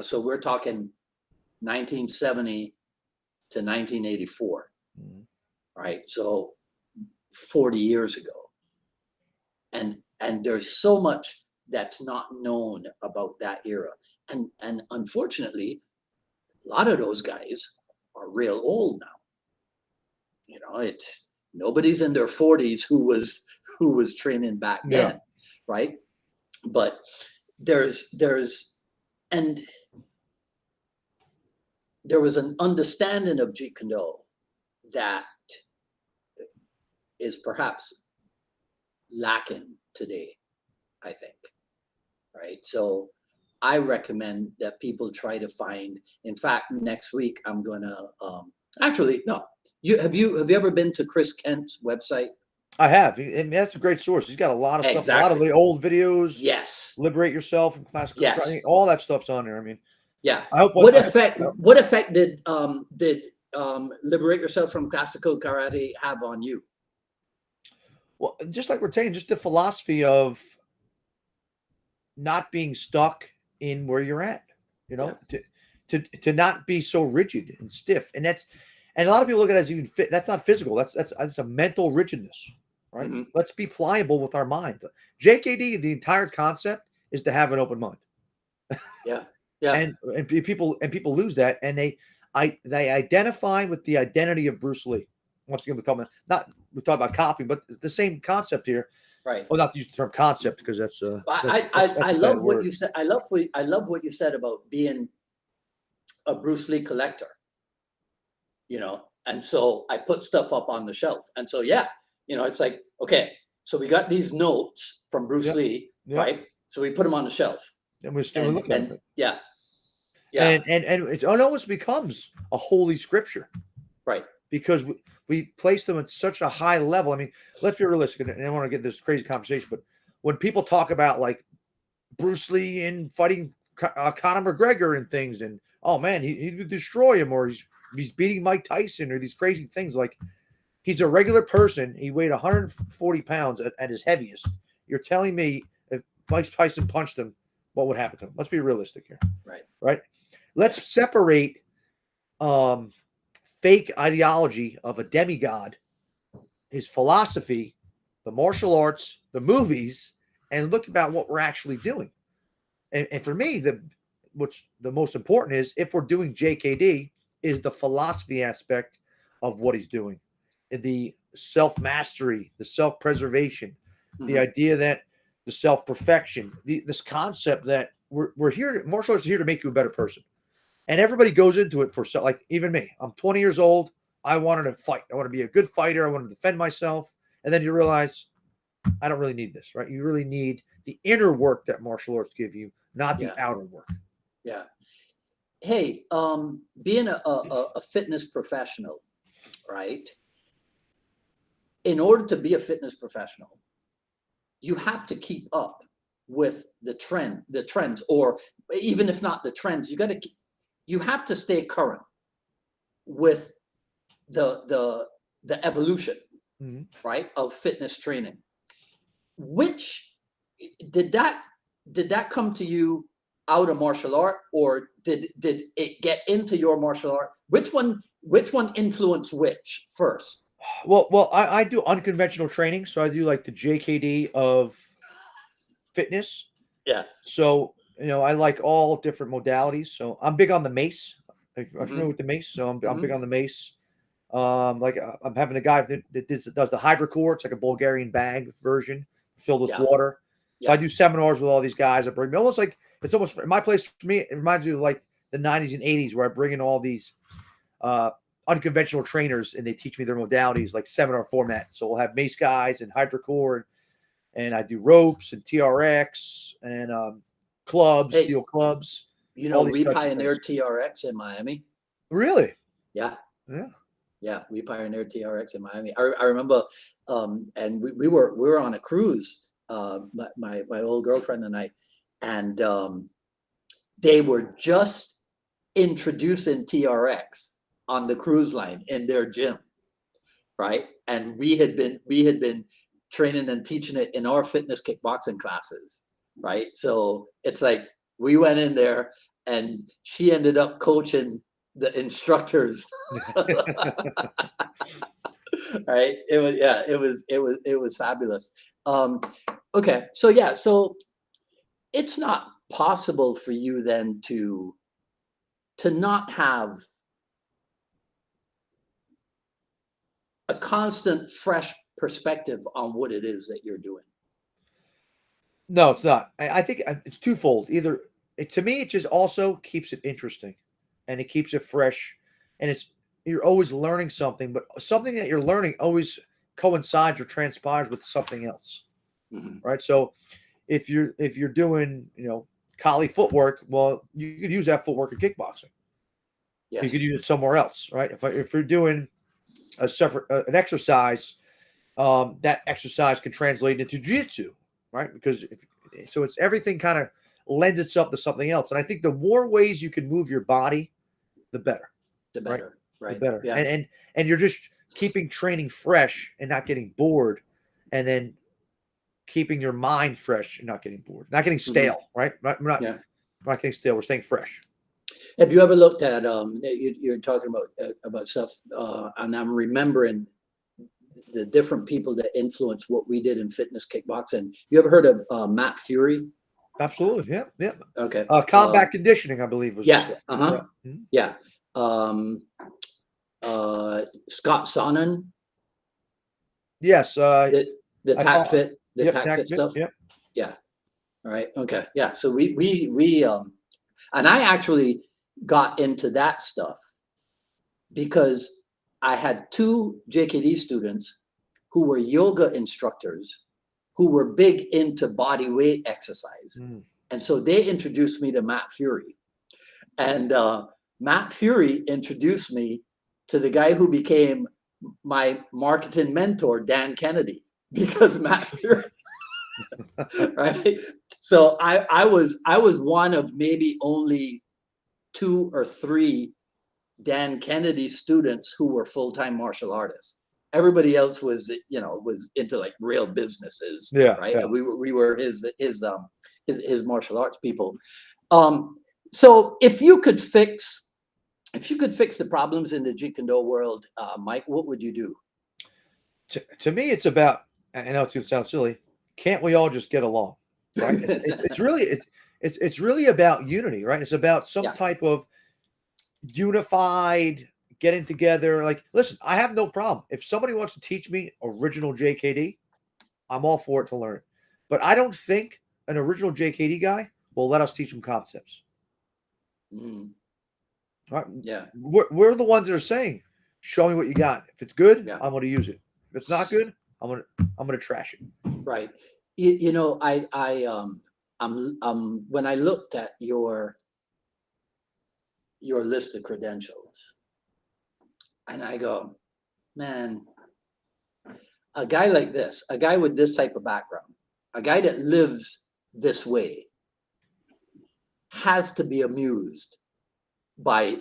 so we're talking 1970 to 1984. Right, so 40 years ago, and there's so much that's not known about that era, and unfortunately a lot of those guys are real old now. It's nobody's in their 40s who was training back Yeah. then, right? But there's and there was an understanding of Jeet Kune that is perhaps lacking today, I think, right? So I recommend that people try to find. In fact, next week I'm gonna actually no. Have you ever been to Chris Kent's website? I have. And that's a great source. He's got a lot of stuff, a lot of Exactly. the old videos, Yes. liberate yourself from classical training, Yes. all that stuff's on there. I mean, Yeah. I hope What I hope, effect? What effect did liberate yourself from classical karate have on you? well, just like we're saying, just the philosophy of not being stuck in where you're at, you Yeah. know, to not be so rigid and stiff. And a lot of people look at it as even fit. That's not physical. That's a mental rigidness, right? Hmm. Let's be pliable with our mind. JKD, the entire concept is to have an open mind. Yeah. Yeah. And people lose that, and they identify with the identity of Bruce Lee. Once again, we talk about copying, but the same concept here. Right. Well, not to use the term concept because that's I a bad love what word. you said. I love what you said about being a Bruce Lee collector. And so I put stuff up on the shelf. And so yeah, it's like, okay, so we got these notes from Bruce Yep, Lee, yep. right? So we put them on the shelf. And we're still And looking at it. yeah, yeah, And it almost becomes a holy scripture right. because we place them at such a high level. I mean, let's be realistic, and I don't want to get this crazy conversation, but when people talk about like Bruce Lee and fighting Conor McGregor and things, and oh man, he would destroy him, or he's beating Mike Tyson, or these crazy things, like he's a regular person. He weighed 140 pounds at his heaviest. You're telling me if Mike Tyson punched him, what would happen to him? Let's be realistic here. Right. Let's separate fake ideology of a demigod, his philosophy, the martial arts, the movies, and look about what we're actually doing. And for me, what's the most important is if we're doing JKD is the philosophy aspect of what he's doing, the self-mastery, the self-preservation, the idea that the self-perfection, this concept that we're here, martial arts is here to make you a better person. And everybody goes into it for like even me. I'm 20 years old. I wanted to fight. I want to be a good fighter. I want to defend myself. And then you realize I don't really need this, right? You really need the inner work that martial arts give you, not the outer work. Yeah. Hey, being a fitness professional, right? In order to be a fitness professional, you have to keep up with the trends, or even if not the trends, you have to stay current with the evolution, right, of fitness training. Which did that come to you out of martial art, or did it get into your martial art? Which one influenced which first? Well, I do unconventional training, so I do like the JKD of fitness. Yeah. So I like all different modalities. So I'm big on the mace. I'm familiar with the mace, so I'm big on the mace. Like I'm having a guy that does the hydrocore. It's like a Bulgarian bag version filled with water. So I do seminars with all these guys. I bring me almost like it's almost in my place for me. It reminds me of like the 90s and 80s where I bring in all these unconventional trainers and they teach me their modalities like seminar format. So we'll have mace guys and hydrocore, and I do ropes and TRX and clubs, steel clubs. We pioneered TRX in Miami. Really? Yeah. Yeah. Yeah, we pioneered TRX in Miami. I remember, and we were on a cruise, my old girlfriend and I, and they were just introducing TRX on the cruise line in their gym, right? And we had been training and teaching it in our fitness kickboxing classes, right? So it's like we went in there, and she ended up coaching the instructors. Right. It was fabulous. Okay. So it's not possible for you then to not have a constant fresh perspective on what it is that you're doing. No, it's not. I think it's twofold. Either to me, it just also keeps it interesting, and it keeps it fresh, and you're always learning something, but something that you're learning always coincides or transpires with something else, right? So if you're doing Kali footwork. Well, you could use that footwork in kickboxing. Yes. You could use it somewhere else, right? If you're doing a separate an exercise, that exercise can translate into jiu-jitsu, right? Because so it's everything kind of lends itself to something else. And I think the more ways you can move your body, the better. The better, right? The better. Yeah. And you're just keeping training fresh and not getting bored, and then keeping your mind fresh and not getting bored, not getting stale, right? We're not getting stale. We're staying fresh. Have you ever looked at you're talking about stuff, and I'm remembering the different people that influenced what we did in fitness kickboxing. You ever heard of Matt Fury? Absolutely, yeah. Okay. Combat conditioning, I believe, was yeah. Uh-huh. Yeah. Scott Sonnen. Yes. The tack fit stuff. Yep. Yeah. All right. Okay. Yeah. So we and I actually got into that stuff because I had 2 JKD students who were yoga instructors who were big into body weight exercise. And so they introduced me to Matt Fury. And Matt Fury introduced me to the guy who became my marketing mentor, Dan Kennedy, because Matt Fury, right? So I was one of maybe only 2 or 3 Dan Kennedy students who were full-time martial artists. Everybody else was into like real businesses, right? Yeah. We were his martial arts people. So if you could fix the problems in the Jeet Kune world, Mike, what would you do? To me, it's about, I know it's going to sound silly, can't we all just get along, right? It's really about unity, right? It's about some type of unified getting together. Like, listen, I have no problem. If somebody wants to teach me original JKD, I'm all for it to learn it. But I don't think an original JKD guy will let us teach them concepts. Right? Yeah. We're the ones that are saying, show me what you got. If it's good, I'm going to use it. If it's not good, I'm going to trash it. Right. When I looked at your list of credentials, and I go, man, a guy like this, a guy with this type of background, a guy that lives this way, has to be amused by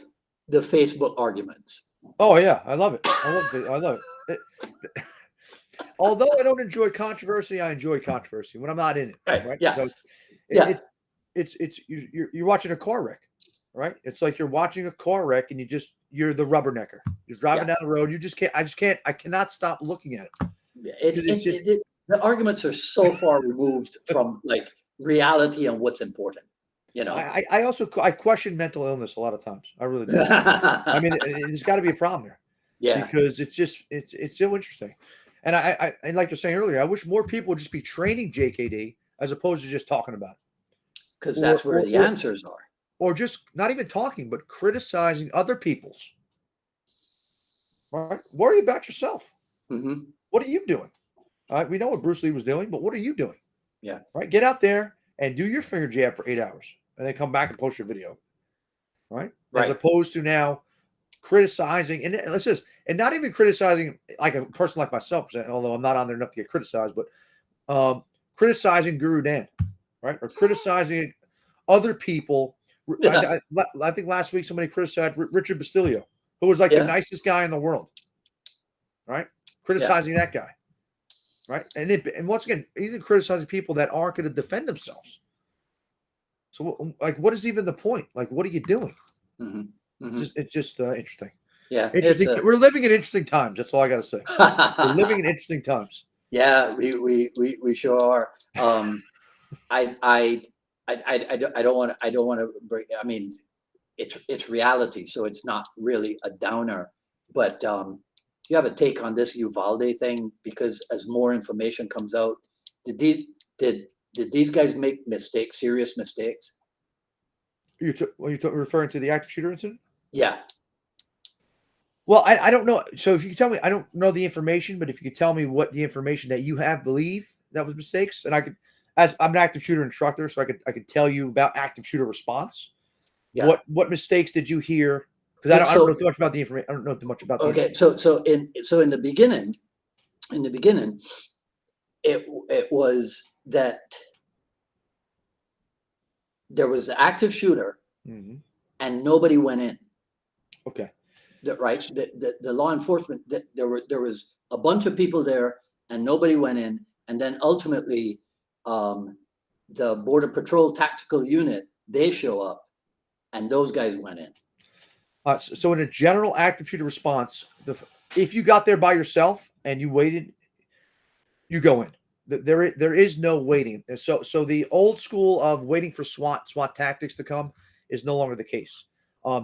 the Facebook arguments. Oh yeah, I love it. I love it. Although I don't enjoy controversy, I enjoy controversy when I'm not in it. Right? Yeah. So you're watching a car wreck, right? It's like you're watching a car wreck and you're the rubbernecker. You're driving down the road. I cannot stop looking at it. The arguments are so far removed from like reality and what's important. I question mental illness a lot of times. I really do. I mean, there's got to be a problem there. Yeah. Because it's so interesting. And and like you're saying earlier, I wish more people would just be training JKD as opposed to just talking about it. Because that's where the answers are. Or just not even talking, but criticizing other people's. All right. Worry about yourself. What are you doing? All right. We know what Bruce Lee was doing, but what are you doing? Yeah. Right. Get out there and do your finger jab for 8 hours and then come back and post your video. Right. As opposed to now criticizing, and not even criticizing like a person like myself, although I'm not on there enough to get criticized, but criticizing Guru Dan, right? Or criticizing other people. I think last week somebody criticized Richard Bastilio, who was like the nicest guy in the world, right? Criticizing that guy, right? And once again, even criticizing people that aren't going to defend themselves. So, like, what is even the point? Like, what are you doing? It's just interesting. Yeah, we're living in interesting times. That's all I got to say. We're living in interesting times. Yeah, we sure are. I don't want to bring. I mean, it's reality, so it's not really a downer. But you have a take on this Uvalde thing, because as more information comes out, did these guys make mistakes, serious mistakes? You're referring to the active shooter incident? Yeah. Well, I don't know. So if you could tell me, I don't know the information, but if you could tell me what the information that you have believe that was mistakes, and I could as I'm an active shooter instructor, so I could tell you about active shooter response. Yeah. What mistakes did you hear? Because I don't know too much about the information. I don't know too much about the Okay, so in the beginning, it was that there was the active shooter Mhm. and nobody went in. Okay. Right? The law enforcement, there was a bunch of people there and nobody went in. And then ultimately, the Border Patrol Tactical Unit, they show up and those guys went in. So in a general active shooter response, if you got there by yourself and you waited, you go in. There is no waiting. So the old school of waiting for SWAT tactics to come is no longer the case.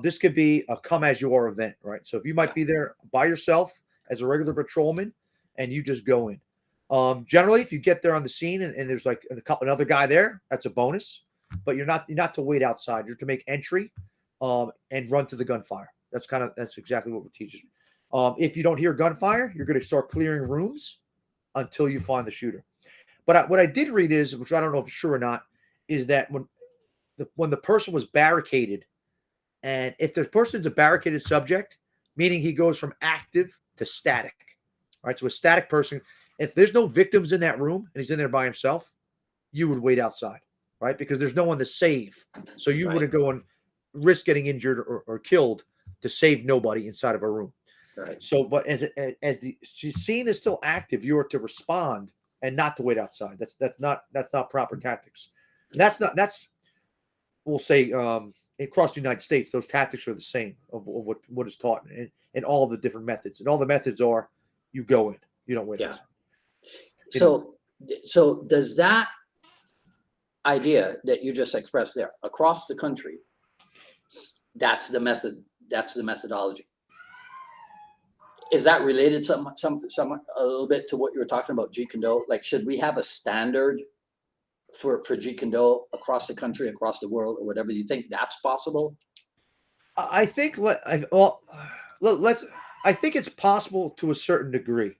This could be a come as you are event, right? So if you might be there by yourself as a regular patrolman, and you just go in. Generally, if you get there on the scene and there's like another guy there, that's a bonus. But you're not to wait outside. You're to make entry, and run to the gunfire. That's exactly what we're teaching. If you don't hear gunfire, you're going to start clearing rooms until you find the shooter. But what I did read is, which I don't know if it's true or not, is that when the person was barricaded, and if the person is a barricaded subject, meaning he goes from active to static, right? So a static person, if there's no victims in that room and he's in there by himself, you would wait outside, right? Because there's no one to save. So you wouldn't go and risk getting injured or killed to save nobody inside of a room. Right. So, but as the scene is still active, you are to respond and not to wait outside. That's not proper tactics. That's we'll say across the United States, those tactics are the same of what is taught and all the different methods. And all the methods are you go in, you don't wait outside. So does that idea that you just expressed there across the country, that's the methodology. Is that related some a little bit to what you were talking about Jeet Kune? Like, should we have a standard for Jeet Kune across the country, across the world, or whatever? You think that's possible? I think I think it's possible to a certain degree.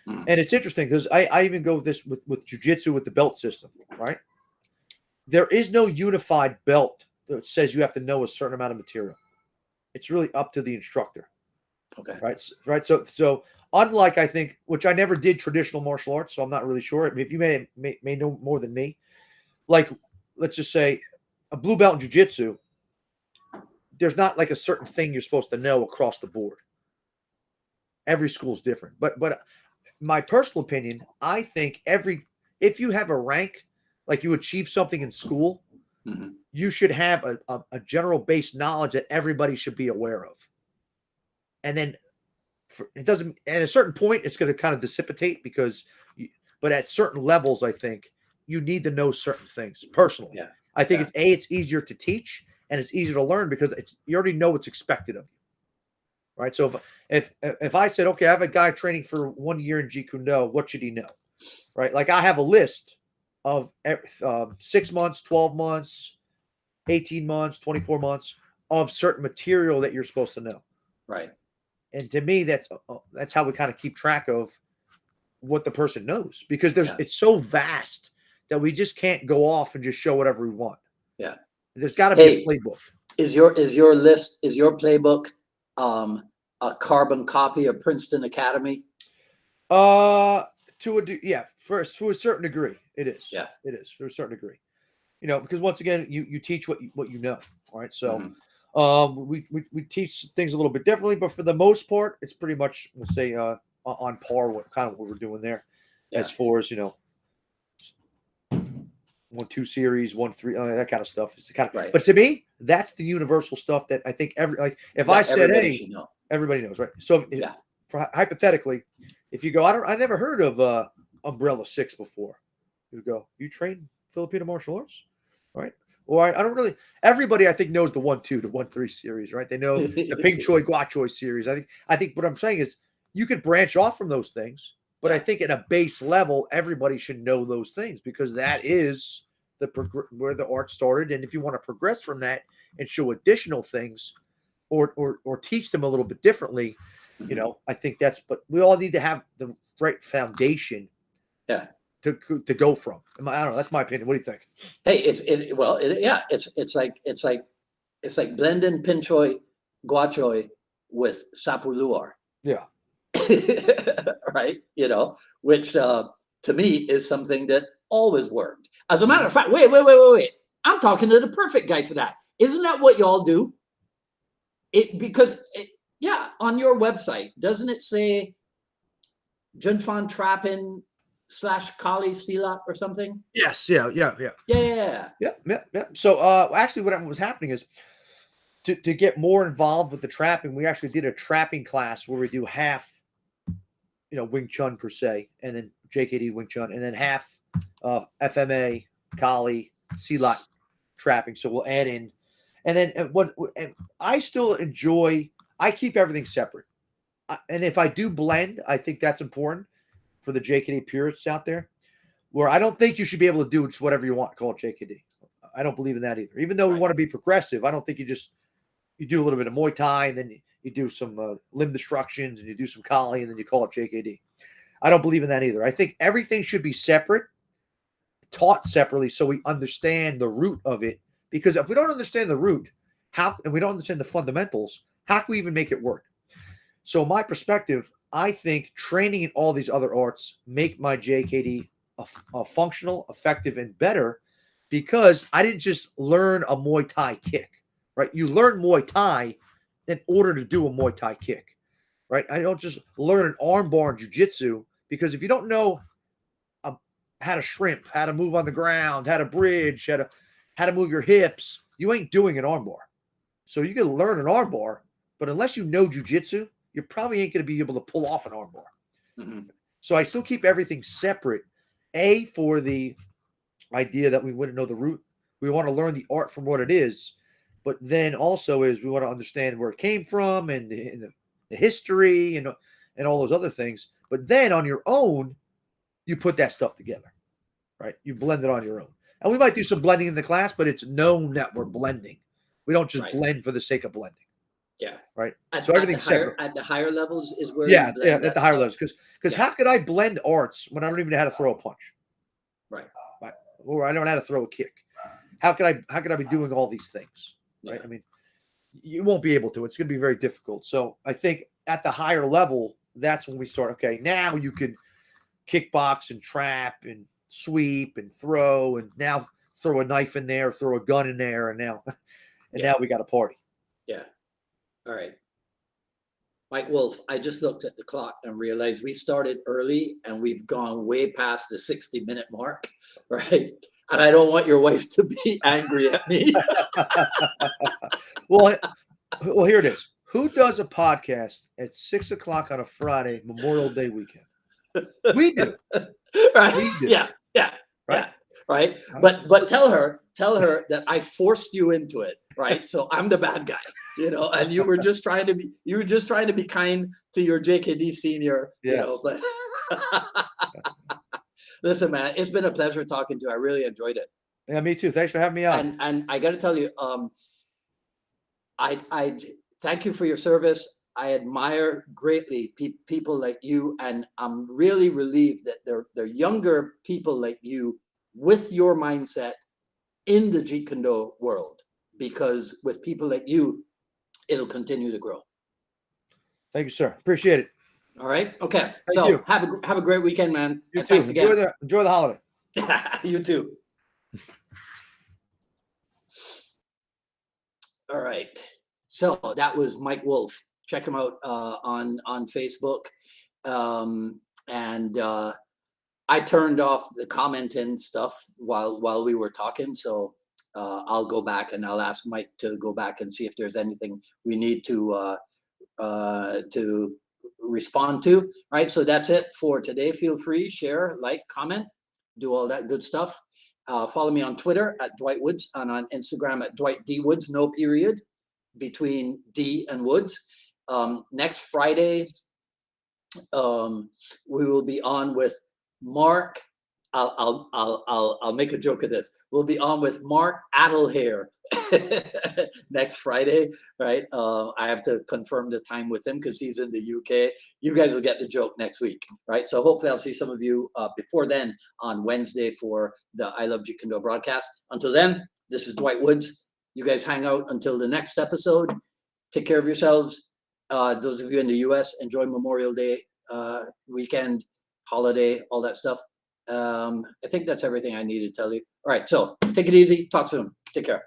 And it's interesting because I even go with this with jiu-jitsu with the belt system, right? There is no unified belt that says you have to know a certain amount of material. It's really up to the instructor. Okay. Right. So unlike, I think, which I never did traditional martial arts, so I'm not really sure. If you may know more than me, like let's just say a blue belt in jiu-jitsu, there's not like a certain thing you're supposed to know across the board. Every school is different. But my personal opinion, I think if you have a rank, like you achieve something in school, you should have a general base knowledge that everybody should be aware of. And then it doesn't, at a certain point, it's going to kind of dissipate but at certain levels, I think you need to know certain things personally. Yeah. I think it's easier to teach and it's easier to learn because you already know what's expected of you. Right. So if I said, okay, I have a guy training for 1 year in Jeet Kune, what should he know? Right. Like I have a list of 6 months, 12 months, 18 months, 24 months of certain material that you're supposed to know. Right. And to me, that's how we kind of keep track of what the person knows because it's so vast that we just can't go off and just show whatever we want. Yeah. There's got to be a playbook. Is your playbook a carbon copy of Princeton Academy? To a certain degree, it is. Yeah, it is to a certain degree. Because once again, you teach what you know. All right, so we teach things a little bit differently, but for the most part, it's pretty much we'll say on par with what we're doing there, as far as 1-2 series, 1-3, that kind of stuff. It's right. But to me, that's the universal stuff that I think if I said, hey, everybody knows, right? So hypothetically, if you go, I never heard of Umbrella 6 before. You go, you train Filipino martial arts, right? Or I don't really. Everybody I think knows the 1-2, the 1-3 series, right? They know the Ping Choi Gua Choi series. I think what I'm saying is you could branch off from those things, but I think at a base level, everybody should know those things because that is where the art started. And if you want to progress from that and show additional things, or teach them a little bit differently, I think but we all need to have the right foundation. Yeah. to go from. I don't know. That's my opinion. What do you think? Hey, it's like blending pinchoy guachoy with sapu luar. Yeah. Right? Which to me is something that always worked. As a matter of fact, wait. I'm talking to the perfect guy for that. Isn't that what y'all do? On your website, doesn't it say Junfan Trappin / Kali Silat or something? Yes. Yeah. Yeah. So actually, what was happening is to get more involved with the trapping. We actually did a trapping class where we do half, Wing Chun per se, and then JKD Wing Chun, and then half FMA, Kali, Silat trapping. So we'll add in, and then and I still enjoy. I keep everything separate, and if I do blend, I think that's important for the JKD purists out there. Where I don't think you should be able to do just whatever you want, call it JKD. I don't believe in that either. Even though we want to be progressive, I don't think you do a little bit of Muay Thai and then you do some limb destructions and you do some Kali and then you call it JKD. I don't believe in that either. I think everything should be separate, taught separately, so we understand the root of it. Because if we don't understand the root, and we don't understand the fundamentals, how can we even make it work? So, my perspective, I think training in all these other arts make my JKD a functional, effective, and better because I didn't just learn a Muay Thai kick, right? You learn Muay Thai in order to do a Muay Thai kick, right? I don't just learn an armbar in jiu-jitsu because if you don't know how to shrimp, how to move on the ground, how to bridge, how to move your hips, you ain't doing an armbar. So you can learn an armbar, but unless you know jiu-jitsu, you probably ain't going to be able to pull off an armbar. Mm-hmm. So I still keep everything separate. For the idea that we wouldn't know the root. We want to learn the art from what it is, but then also is we want to understand where it came from and the history and all those other things. But then on your own, you put that stuff together, right? You blend it on your own. And we might do some blending in the class, but it's known that we're blending. We don't just blend for the sake of blending. Yeah. Right. So everything's separate. At the higher levels is where at the higher levels. Because how could I blend arts when I don't even know how to throw a punch? Right. Or I don't know how to throw a kick. How could I be doing all these things? Right. Yeah. I mean, you won't be able to. It's going to be very difficult. So I think at the higher level, that's when we start. Okay, now you can kickbox and trap and sweep and throw, and now throw a knife in there, throw a gun in there, and now we got a party. Yeah. All right. Mike Wolf, I just looked at the clock and realized we started early and we've gone way past the 60-minute mark, right? And I don't want your wife to be angry at me. Well, here it is. Who does a podcast at 6 o'clock on a Friday, Memorial Day weekend? We do. Right. We do. Yeah. Right. Yeah. Right. But tell her that I forced you into it. Right. So I'm the bad guy. And you were just trying to be kind to your JKD senior, yes. But listen, man, it's been a pleasure talking to you. I really enjoyed it. Yeah, me too. Thanks for having me on. And I got to tell you, I thank you for your service. I admire greatly people like you, and I'm really relieved that they're younger people like you with your mindset in the Jeet Kune world, because with people like you, it'll continue to grow. Thank you, sir. Appreciate it. All right. Okay. Thank you. Have a great weekend, man. You too. Thanks again. Enjoy the holiday. You too. All right. So that was Mike Wolf. Check him out on Facebook. And I turned off the commenting stuff while we were talking. So I'll go back and I'll ask Mike to go back and see if there's anything we need to respond to. All right. So that's it for today. Feel free, share, like, comment, do all that good stuff. Follow me on Twitter at Dwight Woods and on Instagram at Dwight D Woods, no period between D and Woods. Next Friday, we will be on with Mark I'll make a joke of this. We'll be on with Mark Adelhair next Friday, right? I have to confirm the time with him because he's in the UK. You guys will get the joke next week, right? So hopefully I'll see some of you before then on Wednesday for the I Love Jeet Kune broadcast. Until then, this is Dwight Woods. You guys hang out until the next episode. Take care of yourselves. Those of you in the US, enjoy Memorial Day weekend, holiday, all that stuff. I think that's everything I need to tell you. All right, so take it easy. Talk soon. Take care.